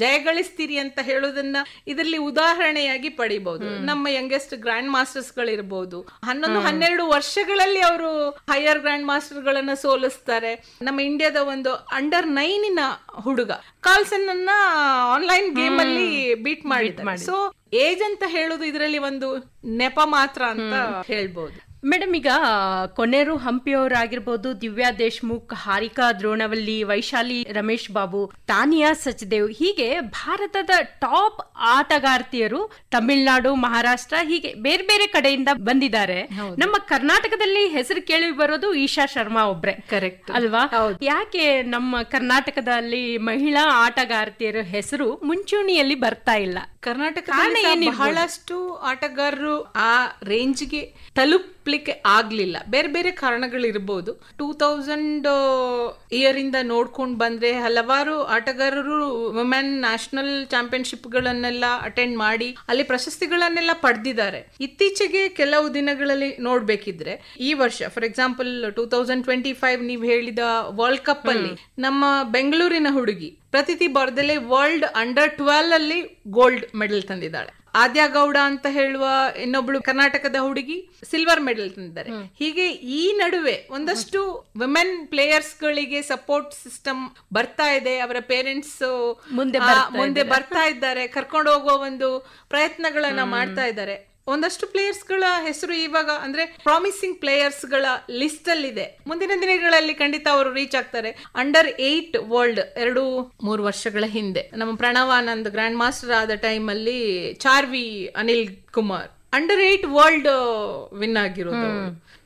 ಜಯಗಳಿಸ್ತೀರಿ ಅಂತ ಹೇಳೋದನ್ನ ಇದರಲ್ಲಿ ಉದಾಹರಣೆಯಾಗಿ ಪಡಿಬಹುದು. ನಮ್ಮ ಯಂಗೆಸ್ಟ್ ಗ್ರ್ಯಾಂಡ್ ಮಾಸ್ಟರ್ಸ್ ಗಳಿರ್ಬೋದು, 11-12 ವರ್ಷಗಳಲ್ಲಿ ಅವರು ಹೈಯರ್ ಗ್ರ್ಯಾಂಡ್ ಮಾಸ್ಟರ್ ಗಳನ್ನ ಸೋಲಿಸ್ತಾರೆ. ನಮ್ಮ ಇಂಡಿಯಾದ ಒಂದು ಅಂಡರ್ 9 ಹುಡುಗ ಕಾರ್ಲ್ಸನ್ ಅನ್ನ ಆನ್ಲೈನ್ ಗೇಮ್ ಅಲ್ಲಿ ಬೀಟ್ ಮಾಡಿದ್ದಾರೆ. ಸೊ ಏಜ್ ಅಂತ ಹೇಳುದು ಇದರಲ್ಲಿ ಒಂದು ನೆಪ ಮಾತ್ರ ಅಂತ ಹೇಳ್ಬೋದು. ಮೇಡಮ್, ಈಗ ಕೊನೆರು ಹಂಪಿಯವರಾಗಿರ್ಬೋದು, ದಿವ್ಯಾ ದೇಶ್ಮುಖ್, ಹಾರಿಕಾ ದ್ರೋಣವಲ್ಲಿ, ವೈಶಾಲಿ ರಮೇಶ್ ಬಾಬು, ತಾನಿಯಾ ಸಚ್ದೇವ್, ಹೀಗೆ ಭಾರತದ ಟಾಪ್ ಆಟಗಾರ್ತಿಯರು ತಮಿಳುನಾಡು, ಮಹಾರಾಷ್ಟ್ರ, ಹೀಗೆ ಬೇರೆ ಬೇರೆ ಕಡೆಯಿಂದ ಬಂದಿದ್ದಾರೆ. ನಮ್ಮ ಕರ್ನಾಟಕದಲ್ಲಿ ಹೆಸರು ಕೇಳಿ ಬರೋದು ಈಶಾ ಶರ್ಮಾ ಒಬ್ರೆ, ಕರೆಕ್ಟ್ ಅಲ್ವಾ? ಯಾಕೆ ನಮ್ಮ ಕರ್ನಾಟಕದಲ್ಲಿ ಮಹಿಳಾ ಆಟಗಾರ್ತಿಯರ ಹೆಸರು ಮುಂಚೂಣಿಯಲ್ಲಿ ಬರ್ತಾ ಇಲ್ಲ? ಕರ್ನಾಟಕದಲ್ಲಿ ಬಹಳಷ್ಟು ಆಟಗಾರರು ಆ ರೇಂಜ್ಗೆ ತಲುಪಲಿಕ್ಕೆ ಆಗ್ಲಿಲ್ಲ. ಬೇರೆ ಬೇರೆ ಕಾರಣಗಳಿರ್ಬೋದು. 2000 ಇಯರ್ ಇಂದ ನೋಡ್ಕೊಂಡ್ ಬಂದ್ರೆ ಹಲವಾರು ಆಟಗಾರರು ವುಮೆನ್ ನ್ಯಾಷನಲ್ ಚಾಂಪಿಯನ್ಶಿಪ್ ಗಳನ್ನೆಲ್ಲ ಅಟೆಂಡ್ ಮಾಡಿ ಅಲ್ಲಿ ಪ್ರಶಸ್ತಿಗಳನ್ನೆಲ್ಲ ಪಡೆದಿದ್ದಾರೆ. ಇತ್ತೀಚೆಗೆ ಕೆಲವು ದಿನಗಳಲ್ಲಿ ನೋಡ್ಬೇಕಿದ್ರೆ ಈ ವರ್ಷ ಫಾರ್ ಎಕ್ಸಾಂಪಲ್ 2025 ನೀವು ಹೇಳಿದ ವರ್ಲ್ಡ್ ಕಪ್ ಅಲ್ಲಿ ನಮ್ಮ ಬೆಂಗಳೂರಿನ ಹುಡುಗಿ ಪ್ರತಿತಿ ಬರ್ದಲೆ ವರ್ಲ್ಡ್ ಅಂಡರ್ 12 ಅಲ್ಲಿ ಗೋಲ್ಡ್ ಮೆಡಲ್ ತಂದಿದ್ದಾಳೆ. ಆದ್ಯಾ ಗೌಡ ಅಂತ ಹೇಳುವ ಇನ್ನೊಬ್ಳು ಕರ್ನಾಟಕದ ಹುಡುಗಿ ಸಿಲ್ವರ್ ಮೆಡಲ್ ತಂದಿದ್ದಾರೆ. ಹೀಗೆ ಈ ನಡುವೆ ಒಂದಷ್ಟು ವಿಮೆನ್ ಪ್ಲೇಯರ್ಸ್ ಗಳಿಗೆ ಸಪೋರ್ಟ್ ಸಿಸ್ಟಮ್ ಬರ್ತಾ ಇದೆ. ಅವರ ಪೇರೆಂಟ್ಸ್ ಮುಂದೆ ಬರ್ತಾ ಇದ್ದಾರೆ, ಕರ್ಕೊಂಡು ಹೋಗುವ ಒಂದು ಪ್ರಯತ್ನಗಳನ್ನ ಮಾಡ್ತಾ ಇದ್ದಾರೆ. ಒಂದಷ್ಟು ಪ್ಲೇಯರ್ಸ್ ಗಳ ಹೆಸರು ಇವಾಗ ಅಂದ್ರೆ ಪ್ರಾಮಿಸಿಂಗ್ ಪ್ಲೇಯರ್ಸ್ ಗಳ ಲಿಸ್ಟ್ ಅಲ್ಲಿ ಇದೆ. ಮುಂದಿನ ದಿನಗಳಲ್ಲಿ ಖಂಡಿತ ಅವರು ರೀಚ್ ಆಗ್ತಾರೆ. ಅಂಡರ್ 8 ವರ್ಲ್ಡ್ 2-3 ವರ್ಷಗಳ ಹಿಂದೆ ನಮ್ಮ ಪ್ರಣವ್ ಆನಂದ್ ಗ್ರ್ಯಾಂಡ್ ಮಾಸ್ಟರ್ ಆದ ಟೈಮ್ ಅಲ್ಲಿ ಚಾರ್ವಿ ಅನಿಲ್ ಕುಮಾರ್ ಅಂಡರ್-8 ವರ್ಲ್ಡ್ ವಿನ್ ಆಗಿರೋದು.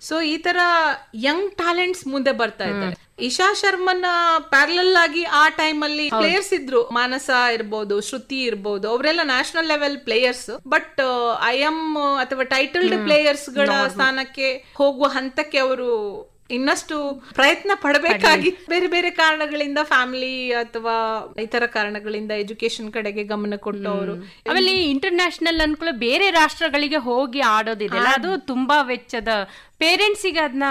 ಸೊ ಈ ತರ ಯಂಗ್ ಟ್ಯಾಲೆಂಟ್ಸ್ ಮುಂದೆ ಬರ್ತಾ ಇದ್ದಾರೆ. ಇಶಾ ಶರ್ಮನ್ ಪ್ಯಾರಲಲ್ ಆಗಿ ಆ ಟೈಮ್ ಅಲ್ಲಿ ಪ್ಲೇಯರ್ಸ್ ಇದ್ರು, ಮಾನಸ ಇರ್ಬೋದು, ಶ್ರುತಿ ಇರ್ಬೋದು, ಅವರೆಲ್ಲ national level players. But IM ಅಥವಾ ಟೈಟಲ್ಡ್ ಪ್ಲೇಯರ್ಸ್ ಗಳ ಸ್ಥಾನಕ್ಕೆ ಹೋಗುವ ಹಂತಕ್ಕೆ ಅವರು ಇನ್ನಷ್ಟು ಪ್ರಯತ್ನ ಪಡಬೇಕಾಗಿ ಬೇರೆ ಬೇರೆ ಕಾರಣಗಳಿಂದ, ಫ್ಯಾಮಿಲಿ ಅಥವಾ ಇತರ ಕಾರಣಗಳಿಂದ ಎಜುಕೇಶನ್ ಕಡೆಗೆ ಗಮನ ಕೊಟ್ಟು ಅವರು ಆಮೇಲೆ ಇಂಟರ್ನ್ಯಾಷನಲ್ ಅನ್ಕೊಳ್ಳೋ ಬೇರೆ ರಾಷ್ಟ್ರಗಳಿಗೆ ಹೋಗಿ ಆಡೋದಿದೆ, ಅದು ತುಂಬಾ ವೆಚ್ಚದ, ಪೇರೆಂಟ್ಸಿಗೆ ಅದನ್ನ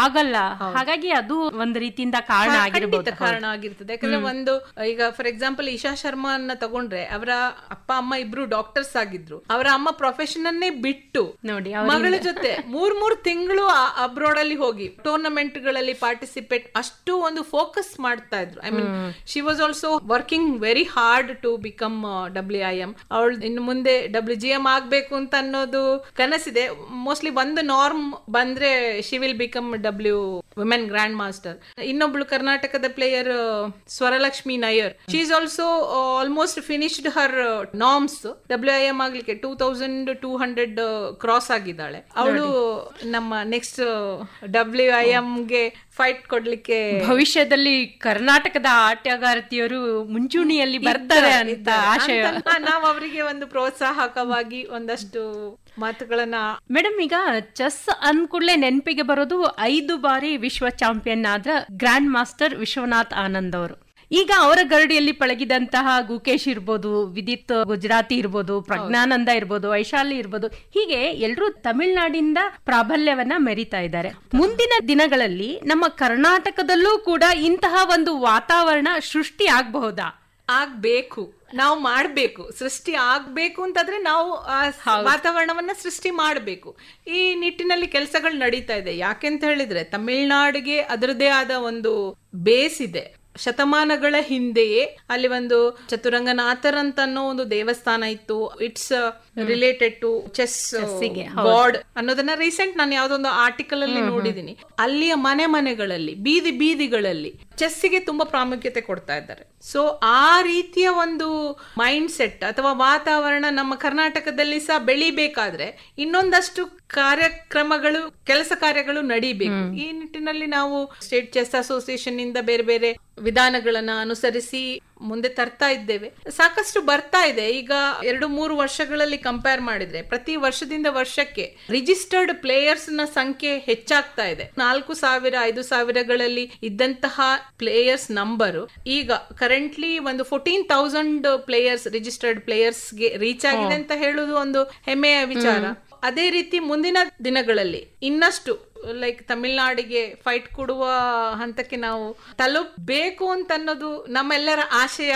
ಆಗಲ್ಲ. ಹಾಗಾಗಿ ಅದು ಒಂದು ರೀತಿಯಿಂದ ಕಾರಣ ಆಗಿರ್ತದೆ. ಯಾಕಂದ್ರೆ ಒಂದು ಈಗ ಫಾರ್ ಎಕ್ಸಾಂಪಲ್ ಇಶಾ ಶರ್ಮಾ ಅನ್ನ ತಗೊಂಡ್ರೆ ಅವರ ಅಪ್ಪ ಅಮ್ಮ ಇಬ್ರು ಡಾಕ್ಟರ್ಸ್ ಆಗಿದ್ರು. ಅವರ ಅಮ್ಮ ಪ್ರೊಫೆಷನ್ ಅನ್ನೇ ಬಿಟ್ಟು ನೋಡಿ ಮಗಳ ಜೊತೆ 3 ತಿಂಗಳು ಅಬ್ರಾಡ್ ಅಲ್ಲಿ ಹೋಗಿ ಟೂರ್ನಮೆಂಟ್ ಗಳಲ್ಲಿ ಪಾರ್ಟಿಸಿಪೇಟ್ ಅಷ್ಟು ಒಂದು ಫೋಕಸ್ ಮಾಡ್ತಾ ಇದ್ರು. I mean she was also working very hard to become WIM. ಅವಳು ಇನ್ನು ಮುಂದೆ WGM ಆಗ್ಬೇಕು ಅಂತ ಅನ್ನೋದು ಕನಸಿದೆ. ಮೋಸ್ಟ್ಲಿ ಒಂದು ನಾರ್ಮ್ ಬಂದ್ರೆ she will become women grand master. ಇನ್ನೊಬ್ಳು ಕರ್ನಾಟಕದ player Swaralakshmi Nair, she is also almost finished her norms. WIM ಆಗ್ಲಿಕ್ಕೆ 2200 ಕ್ರಾಸ್ ಆಗಿದ್ದಾಳೆ. ಅವಳು ನಮ್ಮ ನೆಕ್ಸ್ಟ್ WIM ಗೆ ಫೈಟ್ ಕೊಡ್ಲಿಕ್ಕೆ ಭವಿಷ್ಯದಲ್ಲಿ ಕರ್ನಾಟಕದ ಆಟಗಾರ್ತಿಯರು ಮುಂಚೂಣಿಯಲ್ಲಿ ಬರ್ತಾರೆ ಅಂತ ಆಶಯ. ನಾವು ಅವರಿಗೆ ಒಂದು ಪ್ರೋತ್ಸಾಹಕವಾಗಿ ಒಂದಷ್ಟು ಮಾತುಗಳನ್ನ. ಮೇಡಮ್, ಈಗ ಚೆಸ್ ಅನ್ಕೂಡ್ಲೆ ನೆನಪಿಗೆ ಬರೋದು 5 ಬಾರಿ ವಿಶ್ವ ಚಾಂಪಿಯನ್ ಆದ್ರ ಗ್ರ್ಯಾಂಡ್ ಮಾಸ್ಟರ್ ವಿಶ್ವನಾಥ್ ಆನಂದ್ ಅವರು. ಈಗ ಅವರ ಗರಡಿಯಲ್ಲಿ ಪಳಗಿದಂತಹ ಗುಕೇಶ್ ಇರ್ಬೋದು, ವಿದಿತ್ ಗುಜರಾತಿ ಇರ್ಬೋದು, ಪ್ರಜ್ಞಾನಂದ ಇರ್ಬೋದು, ವೈಶಾಲಿ ಇರ್ಬೋದು, ಹೀಗೆ ಎಲ್ಲರೂ ತಮಿಳುನಾಡಿಂದ ಪ್ರಾಬಲ್ಯವನ್ನ ಮೆರಿತಾ ಇದ್ದಾರೆ. ಮುಂದಿನ ದಿನಗಳಲ್ಲಿ ನಮ್ಮ ಕರ್ನಾಟಕದಲ್ಲೂ ಕೂಡ ಇಂತಹ ಒಂದು ವಾತಾವರಣ ಸೃಷ್ಟಿ ಆಗಬಹುದಾ? ಆಗ್ಬೇಕು, ನಾವು ಮಾಡ್ಬೇಕು. ಸೃಷ್ಟಿ ಆಗ್ಬೇಕು ಅಂತಂದ್ರೆ ನಾವು ವಾತಾವರಣವನ್ನ ಸೃಷ್ಟಿ ಮಾಡಬೇಕು. ಈ ನಿಟ್ಟಿನಲ್ಲಿ ಕೆಲಸಗಳು ನಡೀತಾ ಇದೆ. ಯಾಕೆಂತ ಹೇಳಿದ್ರೆ ತಮಿಳ್ನಾಡಿಗೆ ಅದರದೇ ಆದ ಒಂದು ಬೇಸ್ ಇದೆ. ಶತಮಾನಗಳ ಹಿಂದೆಯೇ ಅಲ್ಲಿ ಒಂದು ಚತುರಂಗನಾಥರಂತ ಅನ್ನೋ ಒಂದು ದೇವಸ್ಥಾನ ಇತ್ತು. It's related to chess god ಅನ್ನೋದನ್ನ ರೀಸೆಂಟ್ ನಾನು ಯಾವ್ದೊಂದು ಆರ್ಟಿಕಲ್ ಅಲ್ಲಿ ನೋಡಿದೀನಿ. ಅಲ್ಲಿಯ ಮನೆಗಳಲ್ಲಿ ಬೀದಿಗಳಲ್ಲಿ ಚೆಸ್ಸಿಗೆ ತುಂಬಾ ಪ್ರಾಮುಖ್ಯತೆ ಕೊಡ್ತಾ ಇದ್ದಾರೆ. ಸೊ ಆ ರೀತಿಯ ಒಂದು ಮೈಂಡ್ ಸೆಟ್ ಅಥವಾ ವಾತಾವರಣ ನಮ್ಮ ಕರ್ನಾಟಕದಲ್ಲಿ ಸಹ ಬೆಳಿಬೇಕಾದ್ರೆ ಇನ್ನೊಂದಷ್ಟು ಕಾರ್ಯಕ್ರಮಗಳು, ಕೆಲಸ ಕಾರ್ಯಗಳು ನಡೀಬೇಕು. ಈ ನಿಟ್ಟಿನಲ್ಲಿ ನಾವು ಸ್ಟೇಟ್ ಚೆಸ್ ಅಸೋಸಿಯೇಷನ್ ಇಂದ ಬೇರೆ ಬೇರೆ ವಿಧಾನಗಳನ್ನ ಅನುಸರಿಸಿ ಮುಂದೆ ತರ್ತಾ ಇದ್ದೇವೆ. ಸಾಕಷ್ಟು ಬರ್ತಾ ಇದೆ. ಈಗ 2-3 ವರ್ಷಗಳಲ್ಲಿ ಕಂಪೇರ್ ಮಾಡಿದ್ರೆ ಪ್ರತಿ ವರ್ಷದಿಂದ ವರ್ಷಕ್ಕೆ ರಿಜಿಸ್ಟರ್ಡ್ ಪ್ಲೇಯರ್ಸ್ ನ ಸಂಖ್ಯೆ ಹೆಚ್ಚಾಗ್ತಾ ಇದೆ. 4,000-5,000ಗಳಲ್ಲಿ ಇದ್ದಂತಹ ಪ್ಲೇಯರ್ಸ್ ನಂಬರ್ ಈಗ ಕರೆಂಟ್ಲಿ ಒಂದು 14,000 ಪ್ಲೇಯರ್ಸ್, ರಿಜಿಸ್ಟರ್ಡ್ ಪ್ಲೇಯರ್ಸ್ ಗೆ ರೀಚ್ ಆಗಿದೆ ಅಂತ ಹೇಳುವುದು ಒಂದು ಹೆಮ್ಮೆಯ ವಿಚಾರ. ಅದೇ ರೀತಿ ಮುಂದಿನ ದಿನಗಳಲ್ಲಿ ಇನ್ನಷ್ಟು ಲೈಕ್ ತಮಿಳ್ನಾಡಿಗೆ ಫೈಟ್ ಕೊಡುವ ಹಂತಕ್ಕೆ ನಾವು ತಲುಪಬೇಕು ಅಂತ ಅನ್ನೋದು ನಮ್ಮೆಲ್ಲರ ಆಶಯ.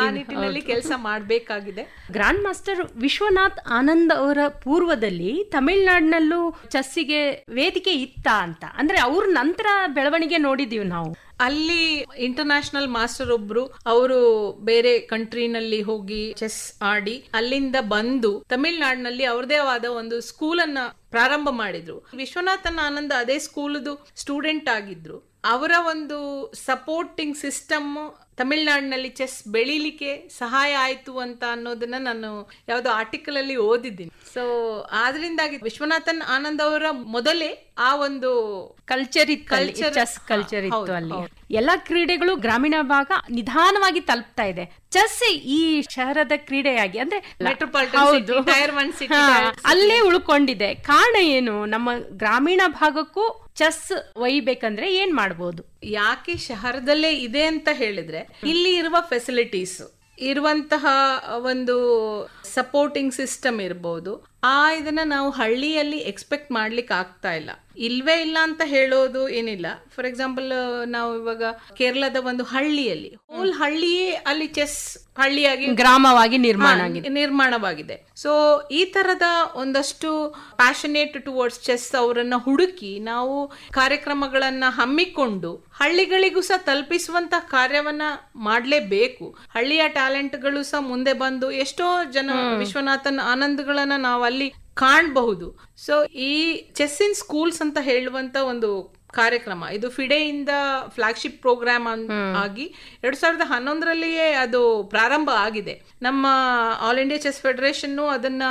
ಆ ನಿಟ್ಟಿನಲ್ಲಿ ಕೆಲಸ ಮಾಡಬೇಕಾಗಿದೆ. ಗ್ರ್ಯಾಂಡ್ ಮಾಸ್ಟರ್ ವಿಶ್ವನಾಥ್ ಆನಂದ್ ಅವರ ಪೂರ್ವದಲ್ಲಿ ತಮಿಳ್ನಾಡಿನಲ್ಲೂ ಚೆಸ್ಸಿಗೆ ವೇದಿಕೆ ಇತ್ತ ಅಂತ ಅಂದ್ರೆ ಅವ್ರ ನಂತರ ಬೆಳವಣಿಗೆ ನೋಡಿದೀವಿ ನಾವು. ಅಲ್ಲಿ ಇಂಟರ್ನ್ಯಾಷನಲ್ ಮಾಸ್ಟರ್ ಒಬ್ರು, ಅವರು ಬೇರೆ ಕಂಟ್ರಿನಲ್ಲಿ ಹೋಗಿ ಚೆಸ್ ಆಡಿ ಅಲ್ಲಿಂದ ಬಂದು ತಮಿಳ್ನಾಡಿನಲ್ಲಿ ಅವ್ರದೇ ಆದ ಒಂದು ಸ್ಕೂಲ್ ಅನ್ನ ಪ್ರಾರಂಭ ಮಾಡಿದ್ರು. ವಿಶ್ವನಾಥನ್ ಆನಂದ್ ಅದೇ ಸ್ಕೂಲ್ದು ಸ್ಟೂಡೆಂಟ್ ಆಗಿದ್ರು. ಅವರ ಒಂದು ಸಪೋರ್ಟಿಂಗ್ ಸಿಸ್ಟಮ್ ತಮಿಳ್ನಾಡಿನಲ್ಲಿ ಚೆಸ್ ಬೆಳಿಲಿಕ್ಕೆ ಸಹಾಯ ಆಯ್ತು ಅಂತ ಅನ್ನೋದನ್ನ ನಾನು ಯಾವ್ದೋ ಆರ್ಟಿಕಲ್ ಅಲ್ಲಿ ಓದಿದ್ದೀನಿ. ಸೊ ಆದ್ರಿಂದಾಗಿ ವಿಶ್ವನಾಥನ್ ಆನಂದ್ ಅವರ ಮೊದಲೇ ಆ ಒಂದು ಚೆಸ್ ಕಲ್ಚರ್ ಇತ್ತು. ಅಲ್ಲಿ ಎಲ್ಲಾ ಕ್ರೀಡೆಗಳು ಗ್ರಾಮೀಣ ಭಾಗ ನಿಧಾನವಾಗಿ ತಲುಪ್ತಾ ಇದೆ. ಚೆಸ್ ಈ ಶಹರದ ಕ್ರೀಡೆಯಾಗಿ ಅಂದ್ರೆ ಅಲ್ಲೇ ಉಳ್ಕೊಂಡಿದೆ. ಕಾರಣ ಏನು? ನಮ್ಮ ಗ್ರಾಮೀಣ ಭಾಗಕ್ಕೂ ಚೆಸ್ ಒಯ್ಬೇಕಂದ್ರೆ ಏನ್ ಮಾಡ್ಬೋದು? ಯಾಕೆ ಶಹರದಲ್ಲೇ ಇದೆ ಅಂತ ಹೇಳಿದ್ರೆ ಇಲ್ಲಿ ಇರುವ ಫೆಸಿಲಿಟೀಸ್, ಇರುವಂತಹ ಒಂದು ಸಪೋರ್ಟಿಂಗ್ ಸಿಸ್ಟಮ್ ಇರ್ಬೋದು, ಇದನ್ನ ನಾವು ಹಳ್ಳಿಯಲ್ಲಿ ಎಕ್ಸ್ಪೆಕ್ಟ್ ಮಾಡ್ಲಿಕ್ಕೆ ಆಗ್ತಾ ಇಲ್ಲ. ಇಲ್ವೇ ಇಲ್ಲ ಅಂತ ಹೇಳೋದು ಏನಿಲ್ಲ. ಫಾರ್ ಎಕ್ಸಾಂಪಲ್ ನಾವು ಇವಾಗ ಕೇರಳದ ಒಂದು ಹಳ್ಳಿಯಲ್ಲಿ ಹೋಲ್ ಹಳ್ಳಿಯೇ ಅಲ್ಲಿ ಚೆಸ್ ಹಳ್ಳಿಯಾಗಿ ಗ್ರಾಮವಾಗಿ ನಿರ್ಮಾಣವಾಗಿದೆ. ಸೊ ಈ ತರದ ಒಂದಷ್ಟು ಪ್ಯಾಷನೇಟ್ ಟುವರ್ಡ್ಸ್ ಚೆಸ್ ಅವರನ್ನ ಹುಡುಕಿ ನಾವು ಕಾರ್ಯಕ್ರಮಗಳನ್ನ ಹಮ್ಮಿಕೊಂಡು ಹಳ್ಳಿಗಳಿಗೂ ಸಹ ತಲುಪಿಸುವಂತ ಕಾರ್ಯವನ್ನ ಮಾಡ್ಲೇಬೇಕು. ಹಳ್ಳಿಯ ಟ್ಯಾಲೆಂಟ್ಗಳು ಸಹ ಮುಂದೆ ಬಂದು ಎಷ್ಟೋ ಜನ ವಿಶ್ವನಾಥನ್ ಆನಂದ್ಗಳನ್ನ ನಾವು ಅಲ್ಲಿ ಕಾಣಬಹುದು. ಸೊ ಈ ಚೆಸ್ ಇನ್ ಸ್ಕೂಲ್ಸ್ ಅಂತ ಹೇಳುವಂತ ಒಂದು ಕಾರ್ಯಕ್ರಮ ಇದು ಫಿಡೆಯಿಂದ ಫ್ಲಾಗ್ಶಿಪ್ ಪ್ರೋಗ್ರಾಮ್ ಆಗಿ 2011ರಲ್ಲಿಯೇ ಅದು ಪ್ರಾರಂಭ ಆಗಿದೆ. ನಮ್ಮ ಆಲ್ ಇಂಡಿಯಾ ಚೆಸ್ ಫೆಡರೇಷನ್ ಅದನ್ನ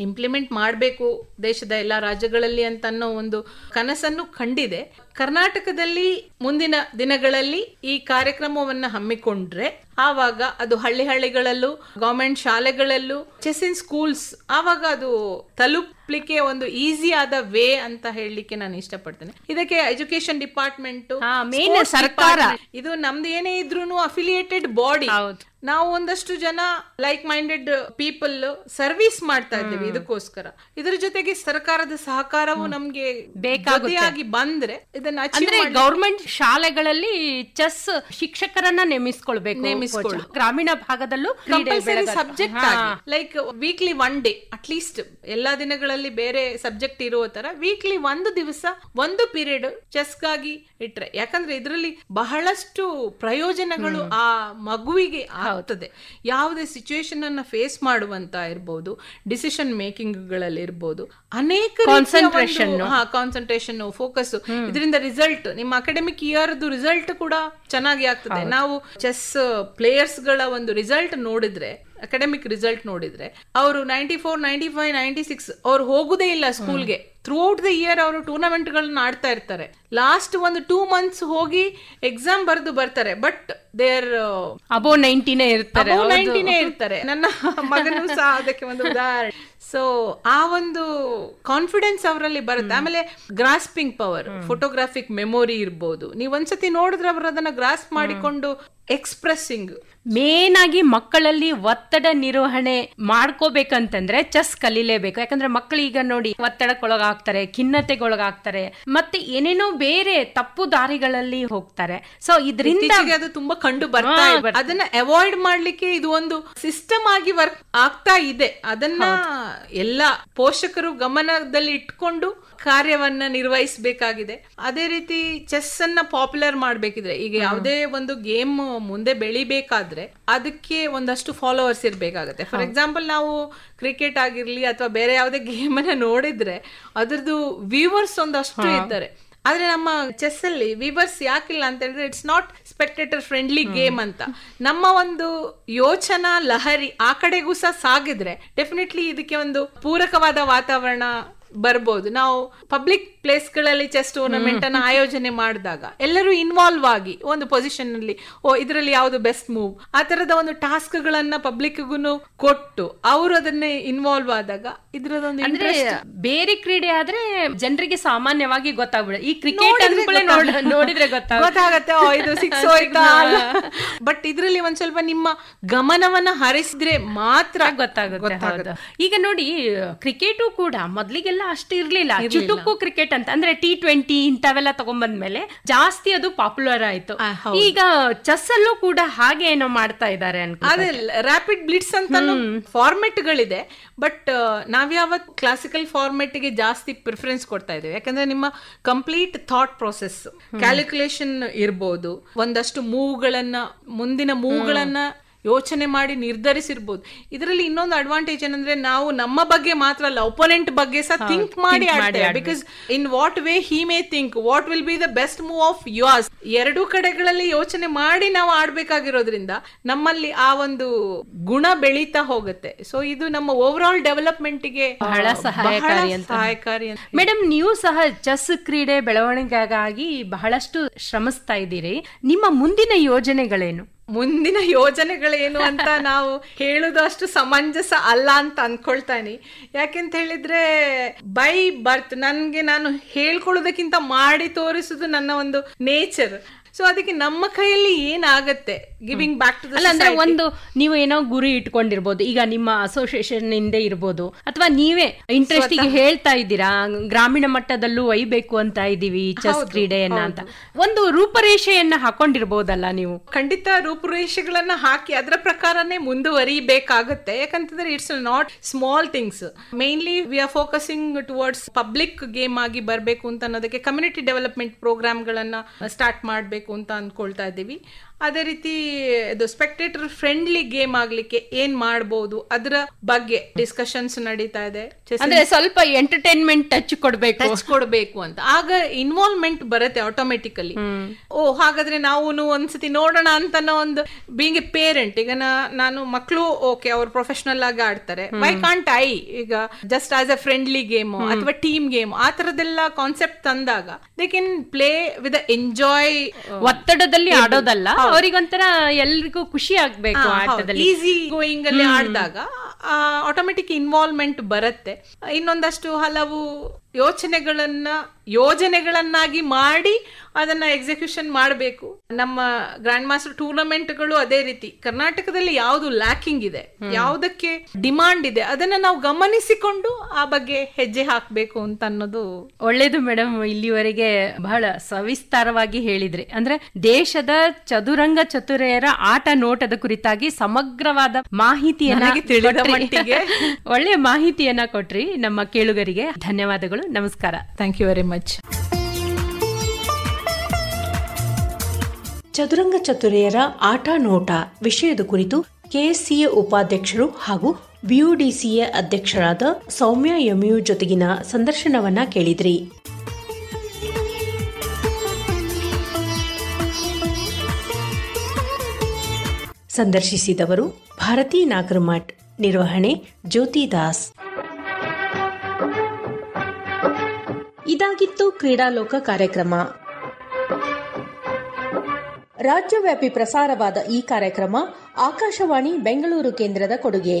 ಇಂಪ್ಲಿಮೆಂಟ್ ಮಾಡಬೇಕು ದೇಶದ ಎಲ್ಲ ರಾಜ್ಯಗಳಲ್ಲಿ ಅಂತ ಅನ್ನೋ ಒಂದು ಕನಸನ್ನು ಕಂಡಿದೆ. ಕರ್ನಾಟಕದಲ್ಲಿ ಮುಂದಿನ ದಿನಗಳಲ್ಲಿ ಈ ಕಾರ್ಯಕ್ರಮವನ್ನ ಹಮ್ಮಿಕೊಂಡ್ರೆ ಆವಾಗ ಅದು ಹಳ್ಳಿಗಳಲ್ಲೂ ಗವರ್ಮೆಂಟ್ ಶಾಲೆಗಳಲ್ಲೂ ಚೆಸ್ ಇನ್ ಸ್ಕೂಲ್ಸ್ ಆವಾಗ ಅದು ತಲುಪಲಿಕ್ಕೆ ಒಂದು ಈಸಿ ಆದ ವೇ ಅಂತ ಹೇಳಲಿಕ್ಕೆ ನಾನು ಇಷ್ಟಪಡ್ತೇನೆ. ಇದಕ್ಕೆ ಎಜುಕೇಶನ್ ಡಿಪಾರ್ಟ್ಮೆಂಟ್, ಸರ್ಕಾರ, ಇದು ನಮ್ದು ಏನೇ ಇದ್ರೂ ಅಫಿಲಿಯೇಟೆಡ್ ಬಾಡಿ, ನಾವು ಒಂದಷ್ಟು ಜನ ಲೈಕ್ ಮೈಂಡೆಡ್ ಪೀಪಲ್ ಸರ್ವಿಸ್ ಮಾಡ್ತಾ ಇದ್ದೇವೆ ಇದಕ್ಕೋಸ್ಕರ. ಇದರ ಜೊತೆಗೆ ಸರ್ಕಾರದ ಸಹಕಾರವು ನಮ್ಗೆ ಬೇಕಾಗಿ ಬಂದ್ರೆ ಇದನ್ನ ಗವರ್ಮೆಂಟ್ ಶಾಲೆಗಳಲ್ಲಿ ಚೆಸ್ ಶಿಕ್ಷಕರನ್ನ ನೇಮಿಸ್ಕೊಳ್ಬೇಕು. ಗ್ರಾಮೀಣ ಭಾಗದಲ್ಲೂ compulsory subject like weekly 1 day at least ಎಲ್ಲಾ ದಿನಗಳಲ್ಲಿ ಬೇರೆ ಸಬ್ಜೆಕ್ಟ್ ಇರೋ ತರ ವೀಕ್ಲಿ 1 ದಿವಸ 1 ಪೀರಿಯಡ್ ಚೆಸ್ಗಾಗಿ ಇಟ್ರೆ, ಯಾಕಂದ್ರೆ ಇದರಲ್ಲಿ ಬಹಳಷ್ಟು ಪ್ರಯೋಜನಗಳು ಆ ಮಗುವಿಗೆ ಆಗ್ತದೆ. ಯಾವುದೇ ಸಿಚುವೇಶನ್ ಅನ್ನ ಫೇಸ್ ಮಾಡುವಂತ ಇರ್ಬೋದು, ಡಿಸಿಷನ್ ಮೇಕಿಂಗ್ ಗಳಲ್ಲಿ ಇರ್ಬೋದು, ಅನೇಕ ಕಾನ್ಸಂಟ್ರೇಷನ್, ಫೋಕಸ್, ಇದರಿಂದ ರಿಸಲ್ಟ್ ನಿಮ್ಮ ಅಕಾಡೆಮಿಕ್ ಇಯರ್ ರಿಸಲ್ಟ್ ಕೂಡ ಚೆನ್ನಾಗಿ ಆಗ್ತದೆ. ನಾವು ಚೆಸ್ ಪ್ಲೇಯರ್ಸ್ ಗಳ ಒಂದು ರಿಸಲ್ಟ್ ನೋಡಿದ್ರೆ, ಅಕಾಡೆಮಿಕ್ ರಿಸಲ್ಟ್ ನೋಡಿದ್ರೆ ಅವರು 94, 95, 96 ಅವ್ರು ಹೋಗುದೇ ಇಲ್ಲ ಸ್ಕೂಲ್ಗೆ. ಥ್ರೂಔಟ್ ದ ಇಯರ್ ಅವರು ಟೂರ್ನಮೆಂಟ್ ಗಳನ್ನ ಆಡ್ತಾ ಇರ್ತಾರೆ. ಲಾಸ್ಟ್ ಒಂದು 2 months ಹೋಗಿ ಎಕ್ಸಾಮ್ ಬರೆದು ಬರ್ತಾರೆ. ಬಟ್ ದೇರ್ ಅಬೌವ್ 90 ಇರ್ತಾರೆ. ನನ್ನ ಮಗನೂ ಸಹ ಅದಕ್ಕೆ ಒಂದು ಉದಾಹರಣೆ. ಸೊ ಆ ಒಂದು ಕಾನ್ಫಿಡೆನ್ಸ್ ಅವರಲ್ಲಿ ಬರುತ್ತೆ. ಆಮೇಲೆ ಗ್ರಾಸ್ಪಿಂಗ್ ಪವರ್, ಫೋಟೋಗ್ರಾಫಿಕ್ ಮೆಮೊರಿ ಇರ್ಬೋದು. ನೀವ್ ಒಂದ್ಸತಿ ನೋಡಿದ್ರೆ ಅವರು ಅದನ್ನ ಗ್ರಾಸ್ಪ್ ಮಾಡಿಕೊಂಡು ಎಕ್ಸ್ಪ್ರೆಸ್ಸಿಂಗ್. ಮೇನ್ ಆಗಿ ಮಕ್ಕಳಲ್ಲಿ ಒತ್ತಡ ನಿರ್ವಹಣೆ ಮಾಡ್ಕೋಬೇಕಂತಂದ್ರೆ ಚೆಸ್ ಕಲೀಲೇಬೇಕು. ಯಾಕಂದ್ರೆ ಮಕ್ಕಳು ಈಗ ನೋಡಿ ಒತ್ತಡಕ್ಕೊಳಗಾಗ್ತಾರೆ, ಖಿನ್ನತೆಗೊಳಗಾಗ್ತಾರೆ, ಮತ್ತೆ ಏನೇನೋ ಬೇರೆ ತಪ್ಪು ದಾರಿಗಳಲ್ಲಿ ಹೋಗ್ತಾರೆ. ಸೊ ಇದರಿಂದ ಅದು ತುಂಬಾ ಕಂಡು ಬರ್ತಾ ಇದೆ. ಅದನ್ನ ಅವಾಯ್ಡ್ ಮಾಡ್ಲಿಕ್ಕೆ ಇದು ಒಂದು ಸಿಸ್ಟಮ್ ಆಗಿ ವರ್ಕ್ ಆಗ್ತಾ ಇದೆ. ಅದನ್ನ ಎಲ್ಲ ಪೋಷಕರು ಗಮನದಲ್ಲಿ ಇಟ್ಕೊಂಡು ಕಾರ್ಯವನ್ನ ನಿರ್ವಹಿಸಬೇಕಾಗಿದೆ. ಅದೇ ರೀತಿ ಚೆಸ್ ಅನ್ನ ಪಾಪ್ಯುಲರ್ ಮಾಡ್ಬೇಕಿದ್ರೆ, ಈಗ ಯಾವುದೇ ಒಂದು ಗೇಮ್ ಮುಂದೆ ಬೆಳಿಬೇಕಾದ್ರೆ ಅದಕ್ಕೆ ಒಂದಷ್ಟು ಫಾಲೋವರ್ಸ್ ಇರ್ಬೇಕಾಗತ್ತೆ. ಫಾರ್ ಎಕ್ಸಾಂಪಲ್ ನಾವು ಕ್ರಿಕೆಟ್ ಆಗಿರ್ಲಿ ಅಥವಾ ಬೇರೆ ಯಾವುದೇ ಗೇಮ್ ಅನ್ನ ನೋಡಿದ್ರೆ ಅದ್ರದ್ದು ವ್ಯೂವರ್ಸ್ ಒಂದಷ್ಟು ಇರ್ತಾರೆ. ಆದ್ರೆ ನಮ್ಮ ಚೆಸ್ ಅಲ್ಲಿ ವ್ಯೂವರ್ಸ್ ಯಾಕಿಲ್ಲ ಅಂತ ಹೇಳಿದ್ರೆ it's not spectator friendly game ಅಂತ. ನಮ್ಮ ಒಂದು ಯೋಚನಾ ಲಹರಿ ಆ ಕಡೆಗೂ ಸಹ ಸಾಗಿದ್ರೆ ಡೆಫಿನೆಟ್ಲಿ ಇದಕ್ಕೆ ಒಂದು ಪೂರಕವಾದ ವಾತಾವರಣ ಬರ್ಬೋದು. ನಾವು ಪಬ್ಲಿಕ್ ಪ್ಲೇಸ್ ಗಳಲ್ಲಿ ಚೆಸ್ ಟೂರ್ನಮೆಂಟ್ ಅನ್ನ ಆಯೋಜನೆ ಮಾಡಿದಾಗ ಎಲ್ಲರೂ ಇನ್ವಾಲ್ವ್ ಆಗಿ ಒಂದು ಪೊಸಿಷನ್ ಅಲ್ಲಿ ಇದರಲ್ಲಿ ಯಾವ್ದು ಬೆಸ್ಟ್ ಮೂವ್, ಆ ತರದ ಒಂದು ಟಾಸ್ಕ್ ಗಳನ್ನ ಪಬ್ಲಿಕ್ ಕೊಟ್ಟು ಅವರು ಅದನ್ನೇ ಇನ್ವಾಲ್ವ್ ಆದಾಗ ಇದ್ರದೊಂದು ಬೇರೆ ಕ್ರೀಡೆ ಆದ್ರೆ ಜನರಿಗೆ ಸಾಮಾನ್ಯವಾಗಿ ಗೊತ್ತಾಗ್ಬಿಡುತ್ತೆ. ಈ ಕ್ರಿಕೆಟ್ ನೋಡಿದ್ರೆ ಗೊತ್ತಾಗತ್ತೆ ಇದು 6 ಹೋಯ್ತಾ. ಬಟ್ ಇದ್ರಲ್ಲಿ ಒಂದ್ ಸ್ವಲ್ಪ ನಿಮ್ಮ ಗಮನವನ್ನ ಹರಿಸಿದ್ರೆ ಮಾತ್ರ ಗೊತ್ತಾಗುತ್ತೆ. ಈಗ ನೋಡಿ ಕ್ರಿಕೆಟು ಕೂಡ ಮೊದ್ಲಿಗೆಲ್ಲ ಅಷ್ಟು ಇರ್ಲಿಲ್ಲ. ಚುಟುಕು ಕ್ರಿಕೆಟ್ ಅಂತ ಅಂದ್ರೆ T20 ಇಂಥವೆಲ್ಲ ತಗೊಂಡ್ಬಂದ್ಮೇಲೆ ಜಾಸ್ತಿ ಅದು ಪಾಪ್ಯುಲರ್ ಆಯ್ತು. ಈಗ ಚೆಸ್ ಅಲ್ಲೂ ಕೂಡ ಹಾಗೆ ಏನೋ ಮಾಡ್ತಾ ಇದ್ದಾರೆ ಅದೇ ರ್ಯಾಪಿಡ್ ಬ್ಲಿಟ್ಸ್ ಅಂತ ಫಾರ್ಮೆಟ್ ಗಳಿದೆ. ಬಟ್ ನಾವ್ಯಾವತ್ ಕ್ಲಾಸಿಕಲ್ ಫಾರ್ಮೆಟ್ ಗೆ ಜಾಸ್ತಿ ಪ್ರಿಫರೆನ್ಸ್ ಕೊಡ್ತಾ ಇದ್ದೇವೆ. ಯಾಕಂದ್ರೆ ನಿಮ್ಮ ಕಂಪ್ಲೀಟ್ ಥಾಟ್ ಪ್ರೊಸೆಸ್, ಕ್ಯಾಲ್ಕುಲೇಷನ್ ಇರ್ಬೋದು, ಒಂದಷ್ಟು ಮುಂದಿನ ಮೂವ್ಗಳನ್ನ ಯೋಚನೆ ಮಾಡಿ ನಿರ್ಧರಿಸಿರ್ಬೋದು. ಇದರಲ್ಲಿ ಇನ್ನೊಂದು ಅಡ್ವಾಂಟೇಜ್ ಏನಂದ್ರೆ ನಾವು ನಮ್ಮ ಬಗ್ಗೆ ಮಾತ್ರ ಅಲ್ಲ, ಒಪೋನೆಂಟ್ ಬಗ್ಗೆ ಸಹ ಥಿಂಕ್ ಮಾಡಿ ಆಡ್ತೇವೆ. Because in what way he may think, what will be the best move of yours, ಎರಡೂ ಕಡೆಗಳಲ್ಲಿ ಯೋಚನೆ ಮಾಡಿ ನಾವು ಆಡ್ಬೇಕಾಗಿರೋದ್ರಿಂದ ನಮ್ಮಲ್ಲಿ ಆ ಒಂದು ಗುಣ ಬೆಳೀತಾ ಹೋಗುತ್ತೆ. ಸೊ ಇದು ನಮ್ಮ ಓವರ್ ಆಲ್ ಡೆವಲಪ್ಮೆಂಟ್ ಗೆ ಬಹಳ ಸಹಾಯಕಾರಿ. ಮೇಡಮ್, ನೀವು ಸಹ ಚೆಸ್ ಕ್ರೀಡೆ ಬೆಳವಣಿಗೆಗಾಗಿ ಬಹಳಷ್ಟು ಶ್ರಮಿಸ್ತಾ ಇದ್ದೀರಿ. ನಿಮ್ಮ ಮುಂದಿನ ಯೋಜನೆಗಳೇನು? ಮುಂದಿನ ಯೋಜನೆಗಳೇನು ಅಂತ ನಾವು ಹೇಳುದು ಅಷ್ಟು ಸಮಂಜಸ ಅಲ್ಲ ಅಂತ ಅನ್ಕೊಳ್ತಾನೆ. ಯಾಕೆಂತ ಹೇಳಿದ್ರೆ ಬೈ ಬರ್ತ್ ನಾನು ಹೇಳ್ಕೊಳ್ಳೋದಕ್ಕಿಂತ ಮಾಡಿ ತೋರಿಸುದು ನನ್ನ ಒಂದು ನೇಚರ್. ಸೊ ಅದಕ್ಕೆ ನಮ್ಮ ಕೈಯಲ್ಲಿ ಏನಾಗತ್ತೆ ಗಿವಿಂಗ್ ಬ್ಯಾಕ್ ಟು ಅಂದ್ರೆ ಒಂದು ನೀವು ಏನೋ ಗುರಿ ಇಟ್ಕೊಂಡಿರ್ಬೋದು, ಈಗ ನಿಮ್ಮ ಅಸೋಸಿಯೇಷನ್ ಇಂದ ಇರ್ಬೋದು, ಅಥವಾ ನೀವೇ ಇಂಟ್ರೆಸ್ಟ್ ಹೇಳ್ತಾ ಇದ್ದೀರಾ ಗ್ರಾಮೀಣ ಮಟ್ಟದಲ್ಲೂ ಒಯ್ಬೇಕು ಅಂತ ಇದೀವಿ ಚೆಸ್ ಕ್ರೀಡೆಯನ್ನ ಅಂತ ಒಂದು ರೂಪರೇಷೆಯನ್ನ ಹಾಕೊಂಡಿರ್ಬೋದಲ್ಲ ನೀವು? ಖಂಡಿತ ರೂಪರೇಷೆಗಳನ್ನ ಹಾಕಿ ಅದರ ಪ್ರಕಾರನೇ ಮುಂದುವರಿಬೇಕಾಗತ್ತೆ. ಯಾಕಂತಂದ್ರೆ it's not small things. Mainly we are focusing towards public game ಆಗಿ ಬರಬೇಕು ಅಂತ ಅನ್ನೋದಕ್ಕೆ ಕಮ್ಯುನಿಟಿ ಡೆವಲಪ್ಮೆಂಟ್ ಪ್ರೋಗ್ರಾಮ್ ಗಳನ್ನ ಸ್ಟಾರ್ಟ್ ಮಾಡಬೇಕು ಅಂತ ಅಂದ್ಕೊಳ್ತಾ ಇದ್ದೀವಿ. ಅದೇ ರೀತಿ ಇದು ಸ್ಪೆಕ್ಟೇಟರ್ ಫ್ರೆಂಡ್ಲಿ ಗೇಮ್ ಆಗ್ಲಿಕ್ಕೆ ಏನ್ ಮಾಡಬಹುದು ಅದರ ಬಗ್ಗೆ ಡಿಸ್ಕಷನ್ಸ್ ನಡೀತಾ ಇದೆ. ಅಂದ್ರೆ ಸ್ವಲ್ಪ ಎಂಟರ್ಟೈನ್ಮೆಂಟ್ ಟಚ್ ಕೊಡ್ಬೇಕು ಅಂತ, ಆಗ ಇನ್ವಾಲ್ವ್ಮೆಂಟ್ ಬರುತ್ತೆ ಆಟೋಮೆಟಿಕಲಿ. ಓ ಹಾಗಾದ್ರೆ ನಾವು ಒಂದ್ಸತಿ ನೋಡೋಣ ಅಂತ ಒಂದು ಬೀಂಗ್ ಎ ಪೇರೆಂಟ್, ಈಗ ನಾನು ಮಕ್ಕಳು ಓಕೆ ಅವ್ರು ಪ್ರೊಫೆಷನಲ್ ಆಗಿ ಆಡ್ತಾರೆ, ವೈ ಕಾಂಟ್ ಐ ಈಗ just as A friendly game ಅಥವಾ ಟೀಮ್ ಗೇಮ್ ಆ ತರದೆಲ್ಲ ಕಾನ್ಸೆಪ್ಟ್ ತಂದಾಗ they can play with enjoy. ಒತ್ತಡದಲ್ಲಿ ಆಡೋದಲ್ಲ, ಅವರಿಗೊಂಥರ ಎಲ್ರಿಗೂ ಖುಷಿ ಆಗ್ಬೇಕು ಆಟದಲ್ಲಿ. ಈಸಿ ಗೋಯಿಂಗ್ ಅಲ್ಲಿ ಆಡಿದಾಗ ಆಟೋಮೆಟಿಕ್ ಇನ್ವಾಲ್ವ್ಮೆಂಟ್ ಬರುತ್ತೆ. ಇನ್ನೊಂದಷ್ಟು ಹಲವು ಯೋಜನೆಗಳನ್ನಾಗಿ ಮಾಡಿ ಅದನ್ನ ಎಕ್ಸಿಕ್ಯೂಷನ್ ಮಾಡಬೇಕು. ನಮ್ಮ ಗ್ರ್ಯಾಂಡ್ ಮಾಸ್ಟರ್ ಟೂರ್ನಮೆಂಟ್ಗಳು ಅದೇ ರೀತಿ ಕರ್ನಾಟಕದಲ್ಲಿ ಯಾವ್ದು ಲ್ಯಾಕಿಂಗ್ ಇದೆ, ಯಾವುದಕ್ಕೆ ಡಿಮಾಂಡ್ ಇದೆ, ಅದನ್ನ ನಾವು ಗಮನಿಸಿಕೊಂಡು ಆ ಬಗ್ಗೆ ಹೆಜ್ಜೆ ಹಾಕ್ಬೇಕು ಅಂತ ಅನ್ನೋದು ಒಳ್ಳೇದು. ಮೇಡಮ್, ಇಲ್ಲಿವರೆಗೆ ಬಹಳ ಸವಿಸ್ತಾರವಾಗಿ ಹೇಳಿದ್ರಿ. ಅಂದ್ರೆ ದೇಶದ ಚದುರಂಗ ಚತುರೆಯರ ಆಟ ನೋಟದ ಕುರಿತಾಗಿ ಸಮಗ್ರವಾದ ಮಾಹಿತಿಯನ್ನ ಒಳ್ಳೆಯ ಮಾಹಿತಿಯನ್ನ ಕೊಟ್ರಿ ನಮ್ಮ ಕೇಳುಗರಿಗೆ. ಧನ್ಯವಾದಗಳು, ನಮಸ್ಕಾರ. Thank you very much. ಚದುರಂಗ ಚತುರೆಯರ ಆಟ ನೋಟ ವಿಷಯದ ಕುರಿತು ಕೆಎಸ್ಸಿಎ ಉಪಾಧ್ಯಕ್ಷರು ಹಾಗೂ ಬಿಯುಡಿಸಿಎ ಅಧ್ಯಕ್ಷರಾದ ಸೌಮ್ಯ ಎಂಯು ಜೊತೆಗಿನ ಸಂದರ್ಶನವನ್ನ ಕೇಳಿದ್ರಿ. ಸಂದರ್ಶಿಸಿದವರು ಭಾರತಿ ನಾಗರಮಠ್, ನಿರ್ವಹಣೆ ಜ್ಯೋತಿ ದಾಸ್. ಇದಾಗಿತ್ತು ಕ್ರೀಡಾಲೋಕ ಕಾರ್ಯಕ್ರಮ. ರಾಜ್ಯವ್ಯಾಪಿ ಪ್ರಸಾರವಾದ ಈ ಕಾರ್ಯಕ್ರಮ ಆಕಾಶವಾಣಿ ಬೆಂಗಳೂರು ಕೇಂದ್ರದ ಕೊಡುಗೆ.